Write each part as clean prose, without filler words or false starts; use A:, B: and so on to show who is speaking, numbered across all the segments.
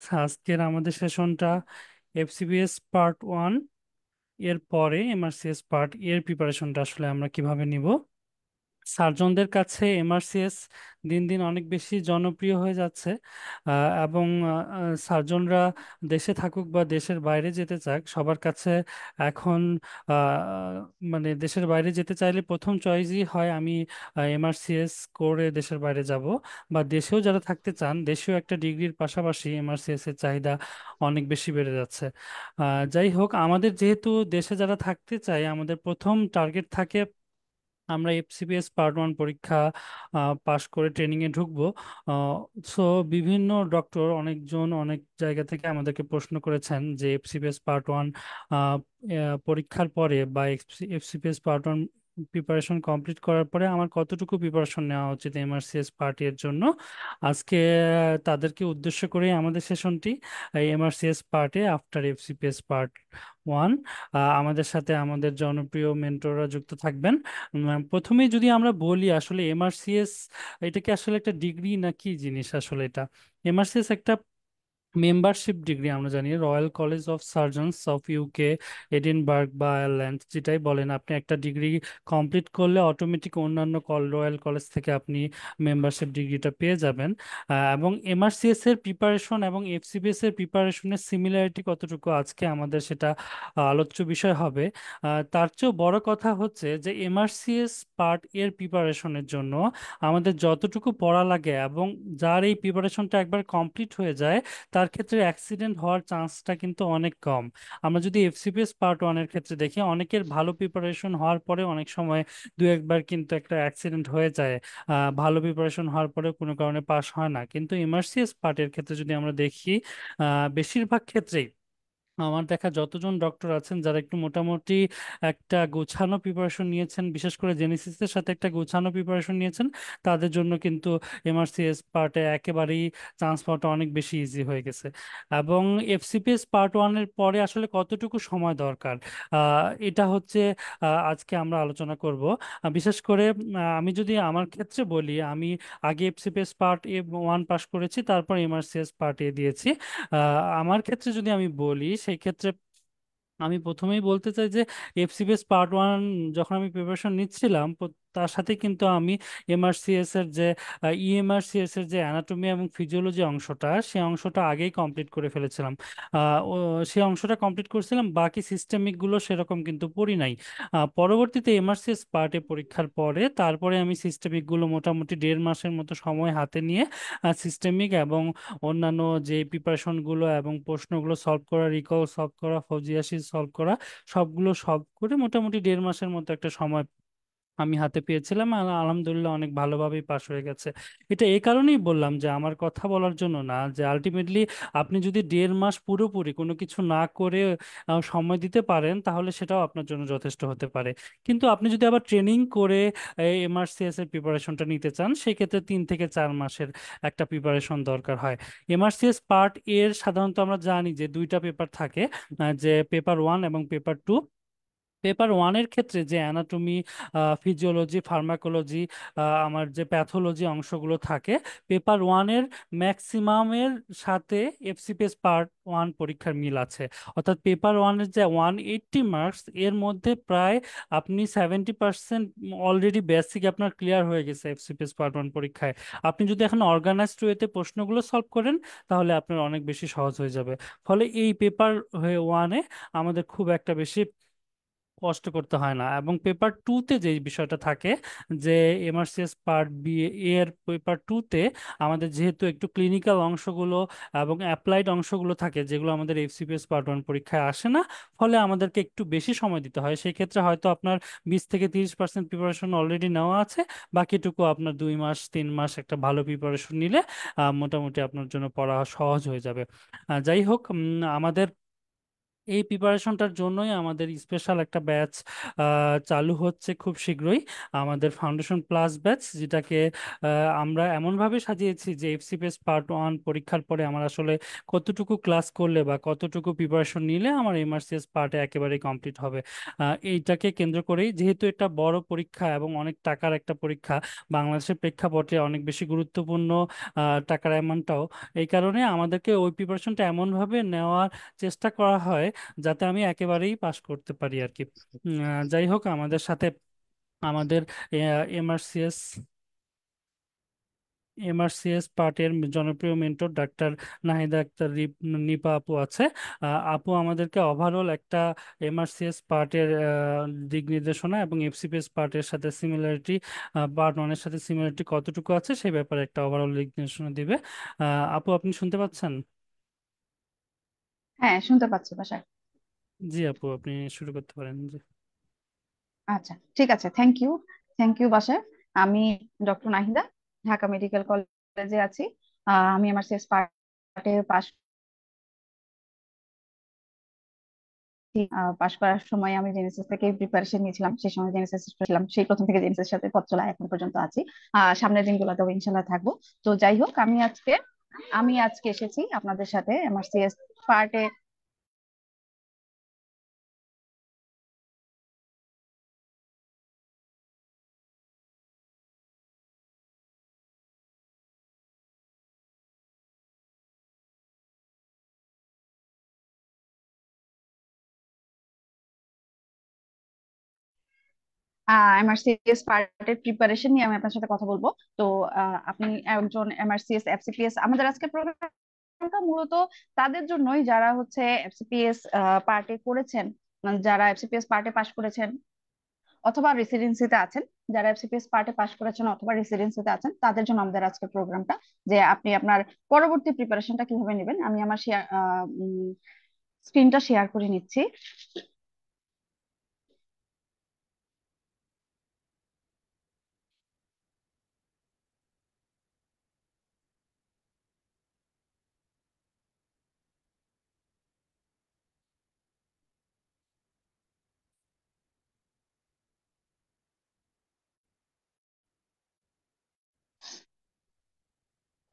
A: আজকের আমাদের সেশনটা FCPS part 1 এর পরে এমআরসিএস পার্ট এর প্রিপারেশনটা আসলে আমরা কিভাবে নিব। সার্জনদের কাছে এমআরসিএস দিন দিন অনেক বেশি জনপ্রিয় হয়ে যাচ্ছে, এবং সার্জনরা দেশে থাকুক বা দেশের বাইরে যেতে চাক, সবার কাছে এখন মানে দেশের বাইরে যেতে চাইলে প্রথম চয়েসই হয় আমি এমআরসিএস করে দেশের বাইরে যাব, বা দেশেও যারা থাকতে চান দেশেও একটা ডিগ্রির পাশাপাশি এমআরসিএস এর চাহিদা অনেক বেশি বেড়ে যাচ্ছে। যাই হোক, আমাদের যেহেতু দেশে যারা থাকতে চায় আমাদের প্রথম টার্গেট থাকে আমরা এফসিপিএস পার্ট 1 পরীক্ষা পাশ করে ট্রেনিং এ ঢুকবো। সো বিভিন্ন ডক্টর অনেকজন অনেক জায়গা থেকে আমাদেরকে প্রশ্ন করেছেন যে এফসিপিএস পার্ট 1 পরীক্ষার পরে বা এফসিপিএস পার্ট 1 প্রিপারেশন কমপ্লিট করার পরে আমার কতটুকু প্রিপারেশন নেওয়া উচিত এমআরসিএস পার্ট এর জন্য। আজকে তাদেরকে উদ্দেশ্য করে আমাদের সেশনটি এমআরসিএস পার্টে আফটার এফসিপিএস পার্ট 1। আমাদের সাথে আমাদের জনপ্রিয় মেন্টররা যুক্ত থাকবেন। প্রথমেই যদি আমরা বলি আসলে এমআরসিএস এটা কি আসলে একটা ডিগ্রি না কি জিনিস, আসলে এটা এমআরসিএস একটা মেম্বারশিপ ডিগ্রি। আমরা জানি royal college of surgeons of UK, Edinburgh বা আয়ারল্যান্ড যেটাই বলেন, আপনি একটা ডিগ্রি কমপ্লিট করলে অটোমেটিক অন্যান্য রয়্যাল কলেজ থেকে আপনি মেম্বারশিপ ডিগ্রিটা পেয়ে যাবেন। এবং এমআরসিএস এর প্রিপারেশন এবং এফসিপিএস এর প্রিপারেশনের সিমিলারিটি কতটুকু আজকে আমাদের সেটা আলোচ্য বিষয় হবে। তার চেয়েও বড় কথা হচ্ছে যে এমআরসিএস পার্ট এর প্রিপারেশনের জন্য আমাদের যতটুকু পড়া লাগে এবং যার এই প্রিপারেশনটা একবার কমপ্লিট হয়ে যায় তার ক্ষেত্রে অ্যাক্সিডেন্ট হওয়ার চান্সটা কিন্তু অনেক কম। আমরা যদি এফসিপিএস পার্ট 1 এর ক্ষেত্রে দেখি, অনেকের ভালো প্রিপারেশন হওয়ার পরে অনেক সময় দু একবার কিন্তু একটা অ্যাক্সিডেন্ট হয়ে যায়। ভালো প্রিপারেশন হওয়ার পরেও কোনো কারণে পাস হয় না, কিন্তু এমআরসিএস পার্টের ক্ষেত্রে যদি আমরা দেখি বেশিরভাগ ক্ষেত্রেই আমার দেখা যতজন ডক্টর আছেন যারা একটু মোটামুটি একটা গোছানো প্রিপারেশন নিয়েছেন, বিশেষ করে জেনেসিসের সাথে একটা গোছানো প্রিপারেশন নিয়েছেন, তাদের জন্য কিন্তু এমআরসিএস পার্টে একেবারেই চান্স পাওয়াটা অনেক বেশি ইজি হয়ে গেছে। এবং এফসিপিএস পার্ট 1 এর পরে আসলে কতটুকু সময় দরকার, এটা হচ্ছে আজকে আমরা আলোচনা করব। বিশেষ করে আমি যদি আমার ক্ষেত্রে বলি, আমি আগে এফসিপিএস পার্ট 1 পাস করেছি, তারপর এমআরসিএস পার্ট দিয়েছি। আমার ক্ষেত্রে যদি আমি বলি সেই ক্ষেত্রে আমি প্রথমেই বলতে চাই যে এফসিপিএস পার্ট 1 যখন আমি প্রিপারেশন নিচ্ছিলাম তার সাথে কিন্তু আমি এমআরসিএস এর যে ইএমআরসিএস এর যে অ্যানাটমি এবং ফিজিওলজি অংশটা, সেই অংশটা আগেই কমপ্লিট করে ফেলেছিলাম। সেই অংশটা কমপ্লিট করেছিলাম, বাকি সিস্টেমিক গুলো সেরকম কিন্তু পড়ি নাই। পরবর্তীতে এমআরসিএস পার্টে পরীক্ষার পরে তারপরে আমি সিস্টেমিক গুলো মোটামুটি 1.5 মাসের মতো সময় হাতে নিয়ে সিস্টেমিক এবং অন্যান্য যে প্রিপারেশনগুলো এবং প্রশ্নগুলো সলভ করা, রিকল সলভ করা, ফজিয়াসি সলভ করা, সবগুলো সলভ করে মোটামুটি 1.5 মাসের মতো একটা সময় আমি হাতে পেয়েছিলাম, আর আলহামদুলিল্লাহ অনেক ভালোভাবেই পাশ হয়ে গেছে। এটা এই কারণেই বললাম যে আমার কথা বলার জন্য না, যে আলটিমেটলি আপনি যদি 1.5 মাস পুরোপুরি কোনো কিছু না করে সময় দিতে পারেন তাহলে সেটাও আপনার জন্য যথেষ্ট হতে পারে। কিন্তু আপনি যদি আবার ট্রেনিং করে এমআরসিএস এর প্রিপারেশনটা নিতে চান, সেক্ষেত্রে 3 থেকে 4 মাসের একটা প্রিপারেশন দরকার হয়। এমআরসিএস পার্ট এর সাধারণত আমরা জানি যে দুইটা পেপার থাকে, যে পেপার 1 এবং পেপার 2। পেপার ওয়ানের ক্ষেত্রে যে অ্যানাটমি, ফিজিওলজি, ফার্মাকোলজি, আমার যে প্যাথোলজি অংশগুলো থাকে, পেপার ওয়ানের ম্যাক্সিমামের সাথে এফসিপিএস পার্ট 1 পরীক্ষার মিল আছে। অর্থাৎ পেপার ওয়ানের যে 180 মার্কস, এর মধ্যে প্রায় আপনি 70% অলরেডি বেসিক আপনার ক্লিয়ার হয়ে গেছে এফসিপিএস পার্ট 1 পরীক্ষায়। আপনি যদি এখন অর্গানাইজড ওয়েতে প্রশ্নগুলো সলভ করেন তাহলে আপনার অনেক বেশি সহজ হয়ে যাবে। ফলে এই পেপার ওয়ানে আমাদের খুব একটা বেশি কষ্ট করতে হয় না। এবং পেপার টুতে যে বিষয়টা থাকে, যে এমআরসিএস পার্ট বি এর পেপার টুতে আমাদের যেহেতু একটু ক্লিনিক্যাল অংশগুলো এবং অ্যাপ্লাইড অংশগুলো থাকে যেগুলো আমাদের এফসিপিএস পার্ট 1 পরীক্ষায় আসে না, ফলে আমাদেরকে একটু বেশি সময় দিতে হয়। সেই ক্ষেত্রে হয়তো আপনার 20 থেকে 30% প্রিপারেশন অলরেডি নেওয়া আছে, বাকিটুকু আপনার 2 মাস 3 মাস একটা ভালো প্রিপারেশন নিলে মোটামুটি আপনার জন্য পড়া সহজ হয়ে যাবে। যাই হোক, আমাদের এই প্রিপারেশনটার জন্যই আমাদের স্পেশাল একটা ব্যাচ চালু হচ্ছে খুব শীঘ্রই, আমাদের ফাউন্ডেশন প্লাস ব্যাচ, যেটাকে আমরা এমনভাবে সাজিয়েছি যে এফসিপিএস পার্ট ওয়ান পরীক্ষার পরে আমার আসলে কতটুকু ক্লাস করলে বা কতটুকু প্রিপারেশন নিলে আমার এমআরসিএস পার্টে একেবারেই কমপ্লিট হবে। এইটাকে কেন্দ্র করেই, যেহেতু এটা বড় পরীক্ষা এবং অনেক টাকার একটা পরীক্ষা, বাংলাদেশের প্রেক্ষাপটে অনেক বেশি গুরুত্বপূর্ণ টাকার অ্যামাউন্টটাও, এই কারণে আমাদেরকে ওই প্রিপারেশনটা এমনভাবে নেওয়ার চেষ্টা করা হয় যাতে আমি একেবারেই পাশ করতে পারি আর কি। যাই হোক, আমাদের সাথে আমাদের এমআরসিএস এমআরসিএস পার্টের জনপ্রিয় মেন্টর ডাক্তার নাহিদা আক্তার নিপা আপু আছে। আপু আমাদেরকে ওভারঅল একটা এমআরসিএস পার্টের দিক নির্দেশনা এবং এফসিপিএস পার্টের সাথে সিমিলারিটি, পার্ট ওয়ানের সাথে সিমিলারিটি কতটুকু আছে সেই ব্যাপারে একটা ওভারঅল দিক নির্দেশনা দিবে। আপু, আপনি শুনতে পাচ্ছেন?
B: হ্যাঁ, শুনতে পাচ্ছি বাসায়।
A: জি আপু, আপনি শুরু করতে পারেন জি।
B: আচ্ছা, ঠিক আছে, থ্যাংক ইউ। থ্যাংক ইউ বাসায়। আমি ডক্টর নাহিদা, ঢাকা মেডিকেল কলেজে আছি। আমি আমার সিএস পার্টে পাশ পাশ করার সময় আমি জেনেসিস থেকে প্রিপারেশন নিয়েছিলাম। সেই সময় জেনেসিস ছিলাম, সেই প্রথম থেকে জেনেসিস সাথে পথ চলা এখন পর্যন্ত আছি। সামনের দিনগুলোতেও ইনশাল্লাহ থাকবো। তো যাই হোক, আমি আজকে এসেছি আপনাদের সাথে আমার সিএস পার্টে। এমআরসিএস পার্টের প্রিপারেশন নিয়ে আমি আপনার সাথে কথা বলবো। তো আপনি একজন এমআরসিএস এফসিপিএস, আমাদের আজকের প্রোগ্রামটা মূলত তাদের জন্যই যারা হচ্ছে এফসিপিএস পার্টে করেছেন, মানে যারা এফসিপিএস পার্টে পাশ করেছেন অথবা রেসিডেন্সিতে আছেন। যারা এফসিপিএস পার্টে পাশ করেছেন অথবা রেসিডেন্সিতে আছেন তাদের জন্য আমাদের আজকের প্রোগ্রামটা, যে আপনি আপনার পরবর্তী প্রিপারেশনটা কিভাবে নেবেন। আমি আমার স্ক্রিনটা শেয়ার করে নিচ্ছি।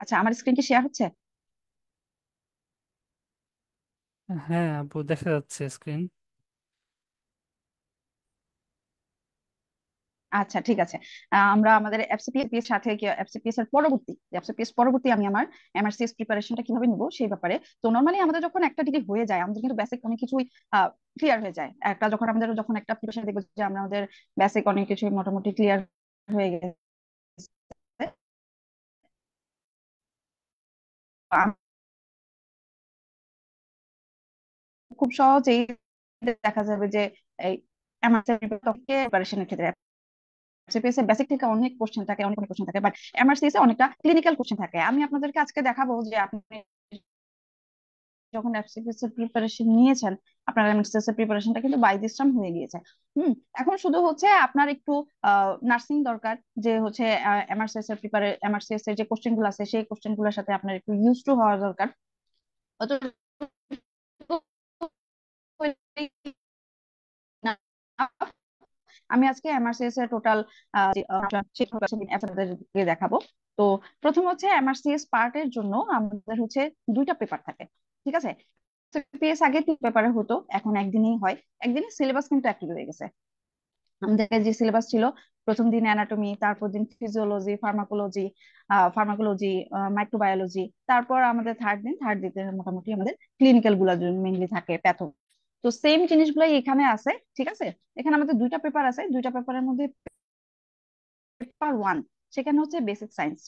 B: আচ্ছা, আমার স্ক্রিন কি শেয়ার হচ্ছে?
A: হ্যাঁ আপু, দেখা যাচ্ছে স্ক্রিন।
B: আচ্ছা, ঠিক আছে। আমরা আমাদের এফসিপিএস এর সাথে এফসিপিএস এর পরবর্তী, এফসিপিএস পরবর্তী আমি আমার এমআরসিএস প্রিপারেশনটা কিভাবে নিব সেই ব্যাপারে। তো নর্মালি আমাদের যখন একটা ডিগ্রি হয়ে যায় আমাদের কিন্তু বেসিক অনেক কিছুই ক্লিয়ার হয়ে যায়। যখন একটা প্রিপারেশন দেখবো যে আমাদের বেসিক অনেক কিছুই মোটামুটি ক্লিয়ার হয়ে গেছে, খুব সহজেই দেখা যাবে যে এই প্রিপারেশনের ক্ষেত্রে এফসিপিএস এর বেসিক থেকে অনেক কোশ্চেন থাকে, অনেক অনেক কোশ্চেন থাকে, বাট এমআরসিএস এ অনেকটা ক্লিনিক্যাল কোশ্চেন থাকে। আমি আপনাদেরকে আজকে দেখাবো যে আপনি যখন এফসিপিএস এর প্রিপারেশন নিয়েছেন, আপনার এমএসসিএস এর প্রিপারেশনটা কিন্তু বাই দিস টাইম হয়ে গিয়েছে। এখন শুধু হচ্ছে আপনার একটু নার্সিং দরকার, যে হচ্ছে এমআরসিএস এর যে কোশ্চেন গুলো আছে সেই কোশ্চেন গুলোর সাথে আপনার একটু ইউজ টু হওয়া দরকার। অতটুকু হইলেই না। আমি আজকে এমআরসিএস এর টোটাল আপনাদেরকে দেখাবো। তো প্রথম হচ্ছে এমআরসিএস পার্টের জন্য আমাদের হচ্ছে দুইটা পেপার থাকে, ঠিক আছে? সিপিএস আগে 2 পেপারে হতো, এখন একদিনেই হয়। একদিনে সিলেবাস কিন্তু একই রয়ে গেছে। আমাদের যে সিলেবাস ছিল, প্রথম দিন অ্যানাটমি, তারপর দিন ফিজিওলজি, ফার্মাকোলজি, মাইক্রোবায়োলজি, তারপর আমাদের থার্ড দিতে মোটামুটি আমাদের ক্লিনিক্যাল গুলা মেইনলি থাকে, প্যাথো। তো সেম জিনিসগুলাই এখানে আছে, ঠিক আছে? এখানে আমাদের দুইটা পেপার আছে, দুইটা পেপারের মধ্যে পেপার ওয়ান, সেখানে হচ্ছে বেসিক সায়েন্স।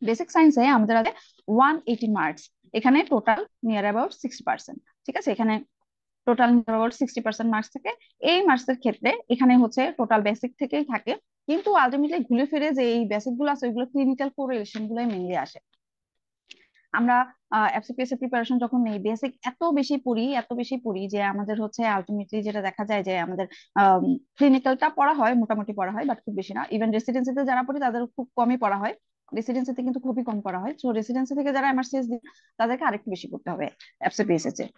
B: বেসিক সায়েন্সে আমাদের আছে 180 মার্কস। এখানে টোটাল নিয়ার অ্যাবাউট 60%, ঠিক আছে? এখানে টোটাল অ্যাবাউট 60% মার্কস থাকে। এই মার্কস এর ক্ষেত্রে এখানে হচ্ছে টোটাল বেসিক থেকেই থাকে, কিন্তু আলটিমেটলি ঘুরে ফিরে যে এই বেসিক গুলো আছে ওইগুলো ক্লিনিক্যাল কোরিলেশন গুলোই মেনলি আসে। আমরা এফসিপিএস এর প্রিপারেশন যখন নেই, বেসিক এত বেশি পড়ি যে আমাদের হচ্ছে আলটিমেটলি যেটা দেখা যায় যে আমাদের ক্লিনিক্যালটা পড়া হয়, মোটামুটি পড়া হয়, বাট খুব বেশি না। ইভেন রেসিডেন্সিতে যারা পড়ি তাদের খুব কমই পড়া হয়, রেসিডেন্সিতে কিন্তু খুবই কম পড়া হয়। তো রেসিডেন্সি থেকে যারা এমআরসিএস দিই তাদেরকে আরেকটু বেশি পড়তে হবে এফসিপিএস এর চেয়ে।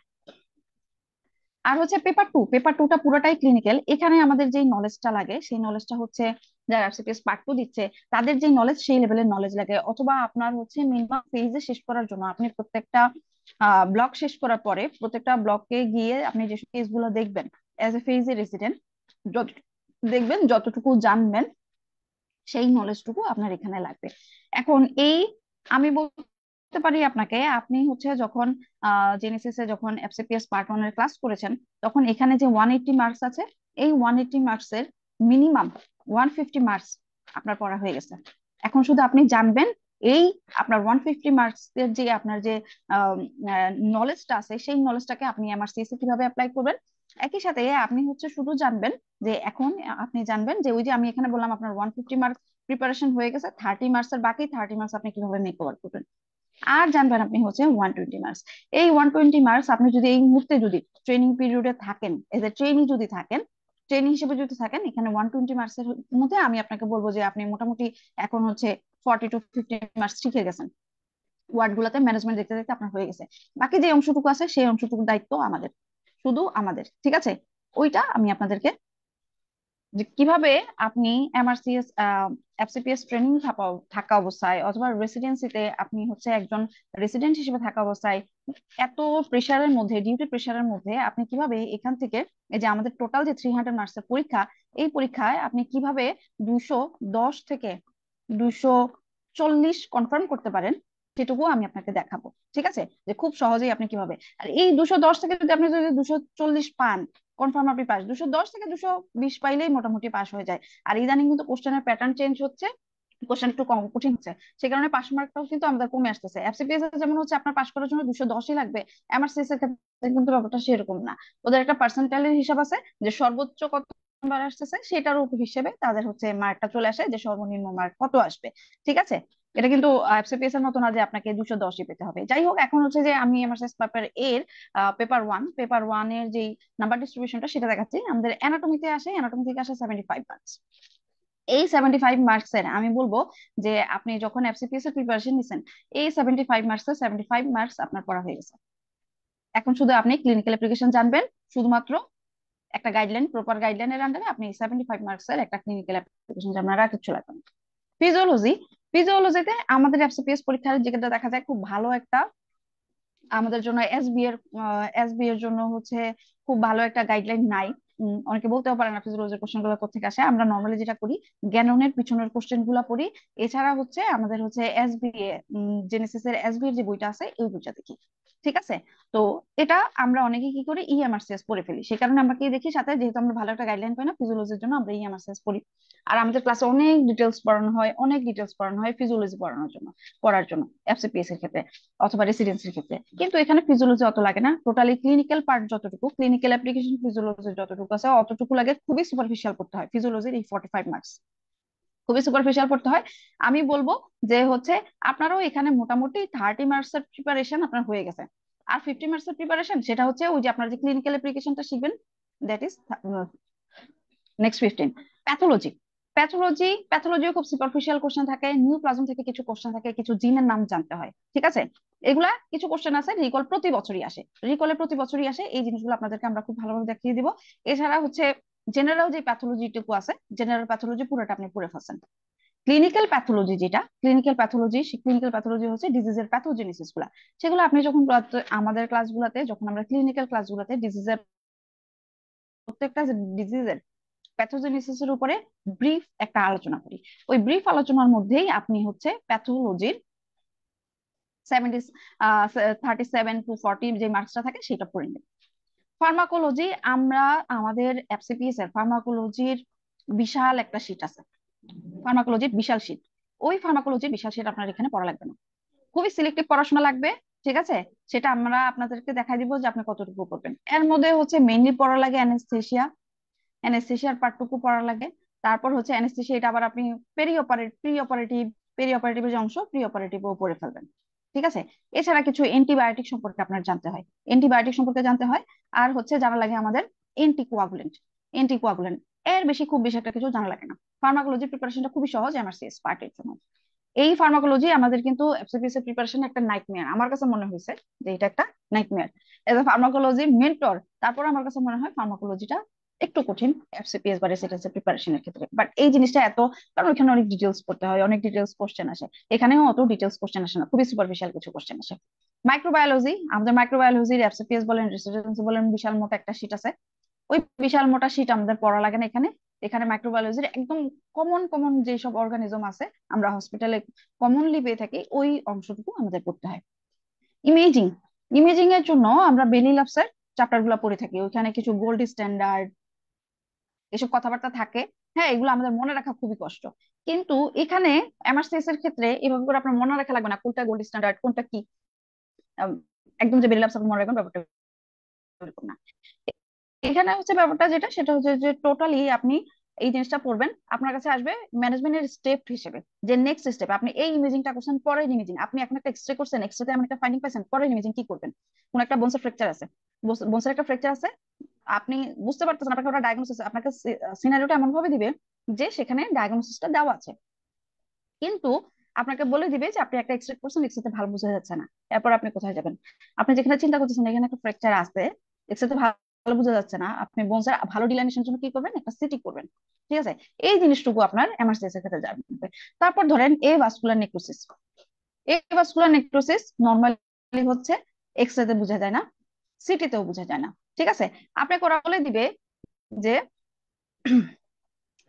B: আর হচ্ছে পেপার টুটা পুরোটাই ক্লিনিক্যাল। এখানে আমাদের যেই নলেজটা লাগে সেই নলেজটা হচ্ছে যারা এফসিপিএস পার্ট টু দিচ্ছে তাদের যে নলেজ সেই লেভেলের নলেজ লাগে, অথবা আপনার হচ্ছে মিনিমাম ফেজে শেষ করার জন্য আপনি প্রত্যেকটা ব্লক শেষ করার পরে প্রত্যেকটা ব্লকে গিয়ে আপনি যেসব কেস গুলো দেখবেন অ্যাজ এ ফেজ রেসিডেন্ট, যত দেখবেন যতটুকু জানবেন সেই নলেজটুকু আপনার এখানে লাগবে। এখন এই আমি বলতে পারি আপনাকে, আপনি হচ্ছে যখন জেনেসিসে যখন এফসিপিএস পার্ট ওয়ান এর ক্লাস করেছেন তখন এখানে যে 180 মার্কস আছে, এই 180 মার্কস এর মিনিমাম 150 মার্কস আপনার পড়া হয়ে গেছে। এখন শুধু আপনি জানবেন এই আপনার 150 মার্কস এর যে আপনার যে নলেজটা আছে সেই নলেজটাকে আপনি এমআরসিএস এ কিভাবে অ্যাপ্লাই করবেন। একই সাথে আপনি হচ্ছে শুধু জানবেন যে এখন আপনি জানবেন যে ওই যে আমি এখানে বললাম আপনার 150 মার্কস প্রিপারেশন হয়ে গেছে, 30 মার্কস এর বাকি 30 মার্কস আপনি কিভাবে মেক ওভার করবেন। আর জানবেন আপনি হচ্ছে 120 মার্কস। এই 120 মার্কস আপনি যদি এই মুহূর্তে যদি ট্রেনিং পিরিয়ডে থাকেন, এজ এ ট্রেনি যদি থাকেন, ট্রেনিং হিসেবে যদি থাকেন, এখানে 120 মার্কস এর মধ্যে আমি আপনাকে বলবো যে আপনি মোটামুটি এখন হচ্ছে 40 to 50 মার্কস শিখে গেছেন। ওয়ার্ড গুলাতে ম্যানেজমেন্ট দেখতে দেখতে আপনার হয়ে গেছে। বাকি যে অংশটুকু আছে সেই অংশটুকুর দায়িত্ব আমাদের, শুধু আমাদের, ঠিক আছে? ওইটা আমি আপনাদেরকে যে কিভাবে আপনি এমআরসিএস এফসিপিএস ট্রেনিং থাকা অবস্থায় অথবা রেসিডেন্সিতে আপনি হচ্ছে একজন রেসিডেন্ট হিসেবে থাকা অবস্থায় এত প্রেশারের মধ্যে, ডিউটি প্রেশারের মধ্যে আপনি কিভাবে এখান থেকে এই যে আমাদের টোটাল যে 300 মার্কসের পরীক্ষা, এই পরীক্ষায় আপনি কিভাবে 210 থেকে 240 কনফার্ম করতে পারেন সেটুকু আমি আপনাকে দেখাবো। ঠিক আছে, যে খুব সহজেই আপনি কিভাবে, আর এই 210 থেকে যদি আপনি যদি 240 পান কনফার্ম আপনি পাস, 210 থেকে 220 পাইলেই মোটামুটি পাস হয়ে যায়। আর ইদানিং কিন্তু কোশ্চেনের প্যাটার্ন চেঞ্জ হচ্ছে, কোশ্চেন একটু কম কঠিন হচ্ছে, সে কারণে পাস মার্কটাও কিন্তু আমাদের কমে আসতেছে। এফসিপিএস এর যেমন হচ্ছে আপনার পাস করার জন্য 210ই লাগবে, এমআরসিএস এর ক্ষেত্রে কিন্তু ব্যাপারটা সেরকম না। ওদের একটা পার্সেন্টাইলের হিসাব আছে যে সর্বোচ্চ কত নাম্বার আসতেছে সেটার উপর হিসেবে তাদের হচ্ছে মার্কটা চলে আসে যে সর্বনিম্ন মার্ক কত আসবে। ঠিক আছে, এটা কিন্তু এফসিপিএস এর মতো না যে আপনাকে 210ই পেতে হবে। যাই হোক, এখন হচ্ছে যে আমি এমআরসিএস পেপার এর পেপার ওয়ান এর যে নাম্বার ডিস্ট্রিবিউশনটা সেটা দেখাচ্ছি। আমাদের অ্যানাটমিতে আসে, অ্যানাটমি থেকে আসে 75 মার্কস। এই 75 মার্কসের আমি বলবো যে আপনি যখন এফসিপিএস এর প্রিপারেশন নিছেন এই 75 মার্কসের 75 মার্কস আপনার পড়া হয়ে গেছে। এখন শুধু আপনি ক্লিনিক্যাল অ্যাপ্লিকেশন জানবেন, শুধুমাত্র একটা গাইডলাইন, প্রপার গাইডলাইনের আন্ডারে আপনি 75 মার্কসের একটা ক্লিনিক্যাল অ্যাপ্লিকেশন জানবেন, আর কিছু লাগবে না। ফিজিওলজি, ফিজিওলজিতে আমাদের এফসিপিএস পরীক্ষার যেটা দেখা যায় খুব ভালো একটা আমাদের জন্য এসবি এর জন্য হচ্ছে খুব ভালো একটা গাইডলাইন নাই। অনেকে বলতেও পারে না ফিজিওলজির কোশ্চেন গুলো কোত্থেকে আসে। আমরা নর্মালি যেটা করি জ্ঞানের পিছনের কোশ্চেন গুলা পড়ি। এছাড়া হচ্ছে আমাদের হচ্ছে এসবি জেনেসিস এর এসবি এর যে বইটা আছে এই বইটা দেখি। ঠিক আছে, তো এটা আমরা অনেকে কি করি ইএমআরসিএস পড়ে ফেলি, সেই কারণে আমরা কি দেখি সাথে, যেহেতু আমরা ভালো একটা গাইডলাইন পাই না ফিজিওলজির জন্য, আমরা ইএমআরসিএস পড়ি। আর আমাদের ক্লাসে অনেক ডিটেলস পড়ানো হয়, অনেক ডিটেলস পড়ানো হয় ফিজিওলজি পড়ার জন্য এফসিপিএস এর ক্ষেত্রে অথবা রেসিডেন্সির ক্ষেত্রে। কিন্তু এখানে ফিজিওলজি অত লাগে না, টোটালি ক্লিনিক্যাল পার্ট যতটুকু, ক্লিনিক্যাল অ্যাপ্লিকেশন ফিজিওলজি যতটুকু আছে অতটুকু লাগে। খুবই সুপারফিশিয়াল পড়তে হয় ফিজিওলজির এই 45 মার্কস, খুবই সুপারফিশিয়াল পড়তে হয়। আমি বলবো যে হচ্ছে আপনারও এখানে মোটামুটি 30 মার্কস এর প্রিপারেশন আপনার হয়ে গেছে। আর 50 মার্কস এর প্রিপারেশন সেটা হচ্ছে ওই যে আপনার যে ক্লিনিক্যাল অ্যাপ্লিকেশনটা শিখবেন, দ্যাট ইজ নেক্সট 15। প্যাথোলজি, প্যাথোলজিও খুব সুপারফিশিয়াল কোশ্চেন থাকে, নিউ প্লাজম থেকে কিছু কোশ্চেন থাকে, কিছু জিনের নাম জানতে হয়। ঠিক আছে, এগুলা কিছু কোশ্চেন আছে রিকল প্রতি বছরই আসে, রিকলে প্রতি বছরই আসে, এই জিনিসগুলো আপনাদেরকে আমরা খুব ভালোভাবে দেখিয়ে দিব। এছাড়া হচ্ছে জেনারেল যে প্যাথোলজিটুকু আছে, জেনারেল প্যাথোলজি পুরোটা আপনি পড়ে ফেলছেন। ক্লিনিক্যাল প্যাথোলজি হচ্ছে ডিজিজের প্যাথোজেনেসিস গুলা, সেগুলো আপনি যখন আমাদের ক্লাসগুলোতে, যখন আমরা ক্লিনিক্যাল ক্লাসগুলোতে ডিজিজের প্রত্যেকটা ডিজিজের প্যাথোজেনেসিস এর উপরে ব্রিফ একটা আলোচনা করি। ওই ব্রিফ আলোচনার মধ্যেই আপনি হচ্ছে প্যাথোলজির 70 37 to 40 যে মার্কসটা থাকে সেটা পড়ে নেবেন। ফার্মাকোলজি, আমরা আমাদের এফসিপিএস এর ফার্মাকোলজির বিশাল একটা শীট আছে, ফার্মাকোলজির বিশাল শীট, ওই ফার্মাকোলজির বিশাল শীট আপনার এখানে পড়া লাগবে না, খুবই সিলেক্টিভ পড়াশোনা লাগবে। ঠিক আছে, সেটা আমরা আপনাদেরকে দেখাই দিব যে আপনি কতটুকু করবেন। এর মধ্যে হচ্ছে মেইনলি পড়া লাগে অ্যানেস্থেসিয়া, অ্যানেস্থেসিয়ার পার্টটুকু পড়া লাগে। তারপর হচ্ছে অ্যানেস্থেসিয়া, এটা আবার আপনি প্রি অপারেটিভ যে অংশ প্রি অপারেটিভও পড়ে ফেলবেন। ঠিক আছে, এছাড়া কিছু অ্যান্টিবায়োটিক সম্পর্কে আপনার জানতে হয়, অ্যান্টিবায়োটিক সম্পর্কে জানতে হয়। আর হচ্ছে জানা লাগে আমাদের এন্টিকোয়াগুলেন্ট, এন্টিকোয়াগুলেন্ট এর বেশি খুব বেশি একটা কিছু জানা লাগে না। ফার্মাকোলজি প্রিপারেশনটা খুবই সহজ এমআরসিএস পার্টের জন্য। এই ফার্মাকোলজি আমাদের কিন্তু এফসিপিএস এর প্রিপারেশন একটা নাইটমেয়ার আমার কাছে মনে হয়েছে, যে এটা একটা nightmare as a pharmacology mentor. তারপর আমার কাছে মনে হয় ফার্মাকোলজিটা একটু কঠিন এফসিপিএস বা রেসিডেন্সি প্রিপারেশনের ক্ষেত্রে, বাট এই জিনিসটা এত, কারণ ওখানে অনেক ডিটেলস পড়তে হয়, অনেক ডিটেলস কোশ্চেন আসে। এখানেও অত ডিটেলস কোশ্চেন আসে না, খুবই সুপারফিশিয়াল কিছু কোশ্চেন আসে। মাইক্রোবায়োলজি, আমাদের মাইক্রোবায়োলজির এফসিপিএস বলেন রেসিডেন্সি বলেন বিশাল মোটা একটা শীট আছে। ওই বিশাল মোটা শীট আমাদের পড়া লাগে না এখানে। এখানে মাইক্রোবায়োলজির একদম কমন কমন যেসব অর্গানিজম আছে আমরা হসপিটালে কমনলি পেয়ে থাকি, ওই অংশটুকু আমাদের পড়তে হয়। ইমেজিং, ইমেজিং এর জন্য আমরা বেলি ল্যাবসের চ্যাপ্টার গুলা পড়ে থাকি, ওইখানে কিছু গোল্ড স্ট্যান্ডার্ড এসব কথাবার্তা থাকে। হ্যাঁ, এগুলো আমাদের মনে রাখা খুবই কষ্ট। কিন্তু এখানে এমআরসিএস এর ক্ষেত্রে এভাবে করে আপনার মনে রাখা লাগবে না কোনটা গোল্ড স্ট্যান্ডার্ড কোনটা কি। আম, একদম যে বেলি ল্যাবস মনে রাখবেন ব্যাপারটা এরকম না। এখানে হচ্ছে ব্যাপারটা যেটা সেটা হচ্ছে যে টোটালি আপনি এই জিনিসটা পড়বেন, আপনার কাছে আসবে ম্যানেজমেন্টের স্টেপ হিসেবে, যে নেক্সট স্টেপ আপনি এই ইমেজিংটা করছেন, পরের ইমেজিং আপনি এখন একটা এক্সরে করছেন, এক্সরেতে এমন একটা ফাইন্ডিং পাইছেন, পরের ইমেজিং কি করবেন। কোন একটা বোনসের ফ্র্যাকচার আছে, বোনসের একটা ফ্র্যাকচার আছে, আপনি বুঝতে পারতেছেন, আপনাকে ওটা ডায়াগনোসিস, আপনাকে সিনারিওটা এমন ভাবে দিবে যে সেখানে ডায়াগনোসিসটা দেওয়া আছে, কিন্তু আপনাকে বলে দিবে যে আপনি একটা এক্সরে করছেন, এক্সরেতে ভালো বোঝা যাচ্ছে না, এরপর আপনি কোথায় যাবেন। আপনি যেখানে চিন্তা করতেছেন এখানে একটা ফ্র্যাকচার আছে, এক্সরেতে ভালো বোঝা যাচ্ছে না, আপনি বোনসের ভালো ডিলাইনেশনের জন্য কি করবেন, একটা সিটি করবেন। ঠিক আছে, এই জিনিসটুকু আপনার এমআরসিএস এর ক্ষেত্রে যাবে। তারপর ধরেন এ ভাস্কুলার নেক্রোসিস, এই ভাস্কুলার নেক্রোসিস নর্মালি হচ্ছে এক্সরেতে বোঝা যায় না, সিটিতেও বোঝা যায় না। ঠিক আছে, আপনাকে ওরা বলে দিবে যে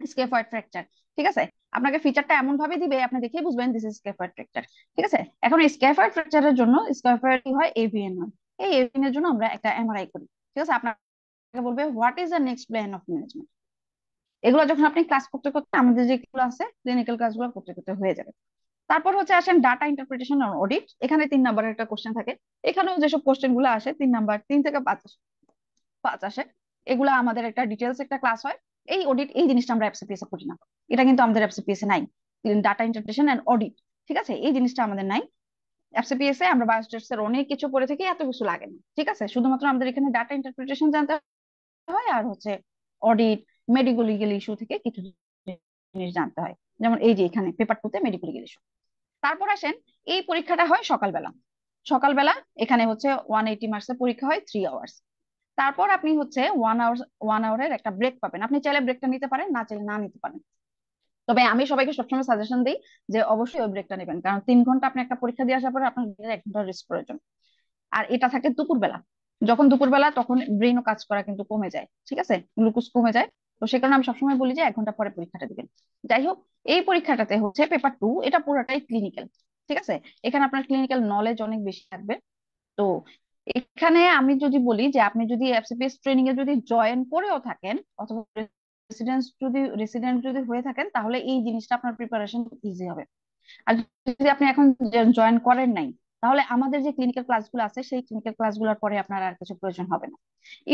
B: স্কেফয়েড ফ্র্যাকচার। ঠিক আছে, আপনাকে ফিচারটা এমন ভাবে দিবে আপনি দেখেই বুঝবেন দিস ইজ স্কেফয়েড ফ্র্যাকচার। ঠিক আছে, এখন এই স্কেফয়েড ফ্র্যাকচারের জন্য স্কেফয়েড কি হয়, এভিএন হয়। এই এভিএন এর জন্য আমরা একটা এমআরআই করি। ঠিক আছে, আপনাকে বলবে what is the next plan of management. এগুলো যখন আপনি ক্লাস করতে করতে আমাদের যেগুলো আছে ক্লিনিক্যাল ক্লাসগুলো করতে করতে হয়ে যাবে। তারপর হচ্ছে আসেন ডাটা ইন্টারপ্রিটেশন আর অডিট, এখানে 3 নাম্বারের একটা কোশ্চেন থাকে। এখানেও যেসব কোশ্চেন গুলো আসে 3 নাম্বার, 3 থেকে 5 5 আসে। এগুলা আমাদের একটা ডিটেলস একটা ক্লাস হয়। এই অডিট এই জিনিসটা আমরা এফসিপিএস এ করি না, এটা কিন্তু আমাদের এফসিপিএস এ নাই। ডাটা ইন্টারপ্রিটেশন এন্ড অডিট, ঠিক আছে, এই জিনিসটা আমাদের নাই। এফসিপিএস এ আমরা বায়োস্ট্যাটিক্স এর অনেক কিছু পড়ে থাকি, এত কিছু লাগে না। ঠিক আছে, শুধুমাত্র আমাদের এখানে ডাটা ইন্টারপ্রিটেশন জানতে হয় আর হচ্ছে অডিট, মেডিকো লিগেল ইস্যু থেকে কিছু জিনিস জানতে হয়, যেমন এই যে এখানে পেপার 2 তে মেডিকো লিগেল ইস্যু। তারপর আসেন, এই পরীক্ষাটা হয় সকালবেলা। সকালবেলা এখানে হচ্ছে 180 মার্কসের পরীক্ষা হয়, 3 আওয়ার্স। তারপর আপনি হচ্ছে 1 আওয়ার, 1 আওয়ারের একটা ব্রেক পাবেন, আপনি চাইলে ব্রেকটা নিতে পারেন, না চাইলে না নিতে পারেন। তবে আমি সবাইকে সবসময় সাজেশন দিই যে অবশ্যই ওই ব্রেকটা নেবেন, কারণ 3 ঘন্টা আপনি একটা পরীক্ষা দিয়ে আসার পরে আপনার 1 ঘন্টা রেস্ট প্রয়োজন। আর এটা থাকে দুপুরবেলা, যখন দুপুরবেলা তখন ব্রেনও কাজ করা কিন্তু কমে যায়, ঠিক আছে, গ্লুকোজ কমে যায়। তো সে কারণে আমি সবসময় বলি যে 1 ঘন্টা পরে পরীক্ষাটা দিবেন। যাই হোক, এই পরীক্ষাটাতে হচ্ছে পেপার 2, এটা পুরোটাই ক্লিনিক্যাল। ঠিক আছে, এখানে আপনার ক্লিনিক্যাল নলেজ অনেক বেশি থাকবে। তো এখানে আমি যদি বলি যে আপনি যদি এফসিপিএস ট্রেনিং এ যদি জয়েন করেও থাকেন অথবা রেসিডেন্ট যদি হয়ে থাকেন, তাহলে এই জিনিসটা আপনার প্রিপারেশন ইজি হবে। আর যদি আপনি এখন জয়েন করেন নাই, তাহলে আমাদের যে ক্লিনিক্যাল ক্লাসগুলো আছে সেই ক্লিনিক্যাল ক্লাসগুলোর পরে আপনার আর কিছু প্রয়োজন হবে না।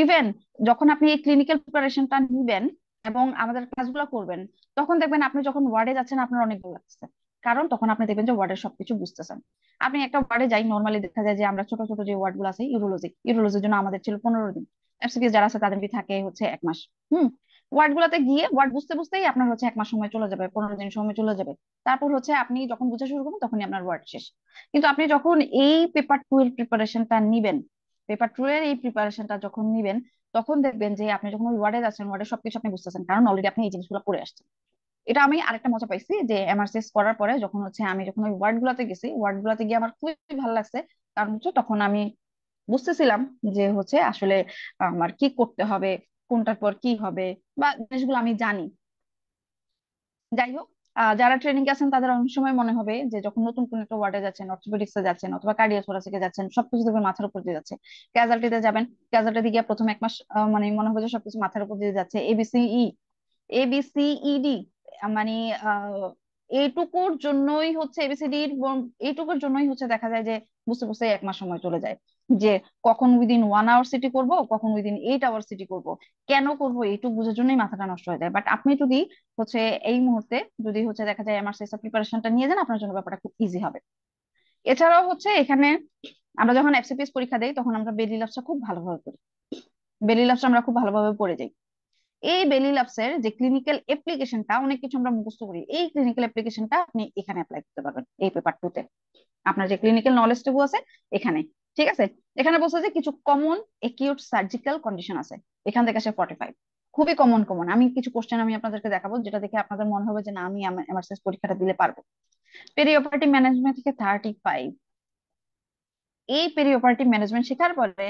B: ইভেন যখন আপনি এই ক্লিনিক্যাল প্রিপারেশনটা নিবেন এবং আমাদের ক্লাসগুলো করবেন, তখন দেখবেন আপনি যখন ওয়ার্ডে যাচ্ছেন আপনার অনেক ভালো লাগছে, কারণ তখন আপনি দেখবেন যে ওয়ার্ডের সবকিছু বুঝতেছেন। আপনি একটা ওয়ার্ডে যাই, নর্মালি দেখা যায় যে আমরা ছোট ছোট যে ওয়ার্ড গুলো আছে, ইউরোলজি, ইউরোলজির জন্য আমাদের ছিল 15 দিন, এফসিপিএস যারা আছে তাদের কি থাকে হচ্ছে 1 মাস। হুম, ওয়ার্ড গুলাতে গিয়ে ওয়ার্ড বুঝতে বুঝতেই আপনার হচ্ছে 1 মাস সময় চলে যাবে, 15 দিন সময় চলে যাবে। তারপর হচ্ছে আপনি যখন বুঝা শুরু করবেন তখনই আপনার ওয়ার্ড শেষ। কিন্তু আপনি যখন এই পেপার 2 এর প্রিপারেশনটা নিবেন, পেপার 2 এর এই প্রিপারেশনটা যখন নিবেন, তখন দেখবেন যে আপনি যখন ওই ওয়ার্ডে যাচ্ছেন ওয়ার্ডে সবকিছু আপনি বুঝতেছেন, কারণ অলরেডি আপনি এই জিনিসগুলো পড়ে আসছেন। এটা আমি আরেকটা মজা পাইছি যে এমআরসিএস করার পরে যখন হচ্ছে আমি যখন ওই ওয়ার্ড গুলাতে গেছি, ওয়ার্ড গুলাতে গিয়ে আমার খুবই ভালো লাগছে। কারণ হচ্ছে তখন আমি বুঝতেছিলাম যে হচ্ছে আসলে আমার কি করতে হবে, কোনটার পর কি হবে, বা জিনিসগুলো আমি জানি। যাই হোক, যারা ট্রেনিং আছেন তাদের অনেক সময় মনে হবে যে যখন নতুন কোন একটা ওয়ার্ডে যাচ্ছেন, অর্থোপেডিক্সে যাচ্ছেন অথবা কার্ডিওথোরাসিকে যাচ্ছেন, সবকিছু দেখবেন মাথার উপর দিয়ে যাচ্ছে। ক্যাজালটিতে যাবেন, ক্যাজালটি গিয়ে প্রথম 1 মাস মানে মনে হবে যে সবকিছু মাথার উপর দিয়ে যাচ্ছে, এবিসিই, এবিসিইডি, মানে আহ এইটুকুর জন্যই হচ্ছে এবিসিডি, এইটুকুর জন্যই হচ্ছে দেখা যায় যে বুঝতে বুঝতে 1 মাস সময় চলে যায়। যে কখন উইদিন 1 আওয়ার সিটি করব, কখন উইদিন 8 আওয়ার সিটি করব, কেন করব, এইটুকু বুঝার জন্যই মাথাটা নষ্ট হয়ে যায়। বাট আপনি যদি হচ্ছে এই মুহূর্তে যদি হচ্ছে দেখা যায় এমআরসিএস প্রিপারেশনটা নিয়ে যান, আপনার জন্য ব্যাপারটা খুব ইজি হবে। এছাড়াও হচ্ছে এখানে আমরা যখন এফসিপিএস পরীক্ষা দেই তখন আমরা বেলি লাভসটা খুব ভালোভাবে করি, বেলি লাভসটা আমরা খুব ভালোভাবে পড়ে যাই। এই বেলি ল্যাবসের যে ক্লিনিক্যাল অ্যাপ্লিকেশনটা, অনেক কিছু আমরা মুখস্থ করি, এই ক্লিনিক্যাল অ্যাপ্লিকেশনটা আপনি এখানে অ্যাপ্লাই করতে পারবেন এই পেপার টুতে। আপনার যে ক্লিনিক্যাল নলেজটুকু আছে এখানে, ঠিক আছে। এখানে বলছে যে কিছু কমন একিউট সার্জিক্যাল কন্ডিশন আছে, এখান থেকে আসে 45। খুবই কমন কমন আমি কিছু কোশ্চেন আমি আপনাদেরকে দেখাবো, যেটা দেখে আপনাদের মনে হবে যে না আমি এমআরসিএস পরীক্ষাটা দিলে পারবো। পেরি অপারেটিভ ম্যানেজমেন্ট থেকে 35। এই পেরি অপারেটিভ ম্যানেজমেন্ট শেখার পরে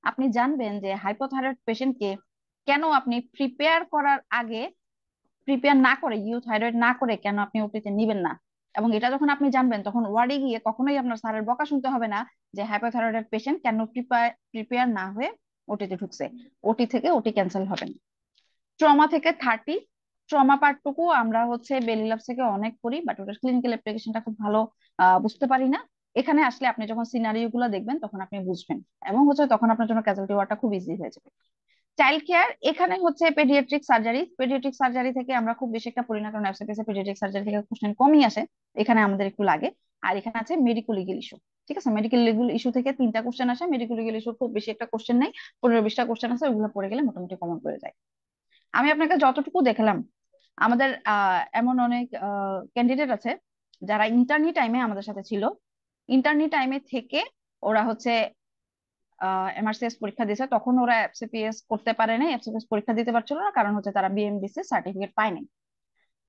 B: আপনি জানবেন যে হাইপোথাইরয়েড পেশেন্টকে কেন আপনি প্রিপেয়ার করার আগে, প্রিপেয়ার না করে, ইউথাইরয়েড না করে কেন আপনি ওটিতে নিবেন না। এবং এটা যখন আপনি জানবেন তখন ওয়ার্ডে গিয়ে কখনোই আপনার স্যারের বকা শুনতে হবে না যে হাইপোথাইরয়েড পেশেন্ট কেন প্রিপেয়ার না হয়ে ওটিতে ঢুকছে। ওটি থেকে ওটি ক্যান্সেল হবে না। ট্রমা থেকে 30। ট্রমা পার্টটুকু আমরা হচ্ছে বেলি ল্যাব থেকে অনেক করি, বাট ওটার ক্লিনিক্যাল অ্যাপ্লিকেশনটা খুব ভালো বুঝতে পারি না। এখানে আসলে আপনি যখন সিনারিও গুলো দেখবেন তখন আপনি বুঝবেন, এবং হচ্ছে তখন আপনার জন্য ক্যাজুয়ালিটি ওয়ার্ডটা খুব ইজি হয়ে যাবে। চাইল্ড কেয়ার এখানে হচ্ছে পেডিয়াট্রিক সার্জারি। পেডিয়াট্রিক সার্জারি থেকে আমরা খুব বেশি একটা পড়ি না, কারণ এফসিপিএস পেডিয়াট্রিক সার্জারি থেকে কোশ্চেন কমই আসে, এখানে আমাদের একটু লাগে। আর এখানে আছে মেডিকো লিগেল ইস্যু। ঠিক আছে, মেডিকেল লিগেল ইস্যু থেকে 3টা কোশ্চেন আসে। মেডিকো লিগেল ইস্যু খুব বেশি একটা কোশ্চেন নাই, 15-20টা কোশ্চেন আছে, ওগুলো পড়ে গেলে মোটামুটি কমন পড়ে যায়। আমি আপনাকে যতটুকু দেখলাম, আমাদের এমন অনেক ক্যান্ডিডেট আছে যারা ইন্টার্নি টাইমে আমাদের সাথে ছিল। ইন্টার্নি টাইমে থেকে ওরা হচ্ছে এমআরসিএস পরীক্ষা দিয়েছে, তখন ওরা এফসিপিএস করতে পারে নাই, এফসিপিএস পরীক্ষা দিতে পারছিল না, কারণ হচ্ছে তারা বিএমডিসি সার্টিফিকেট পায় নাই।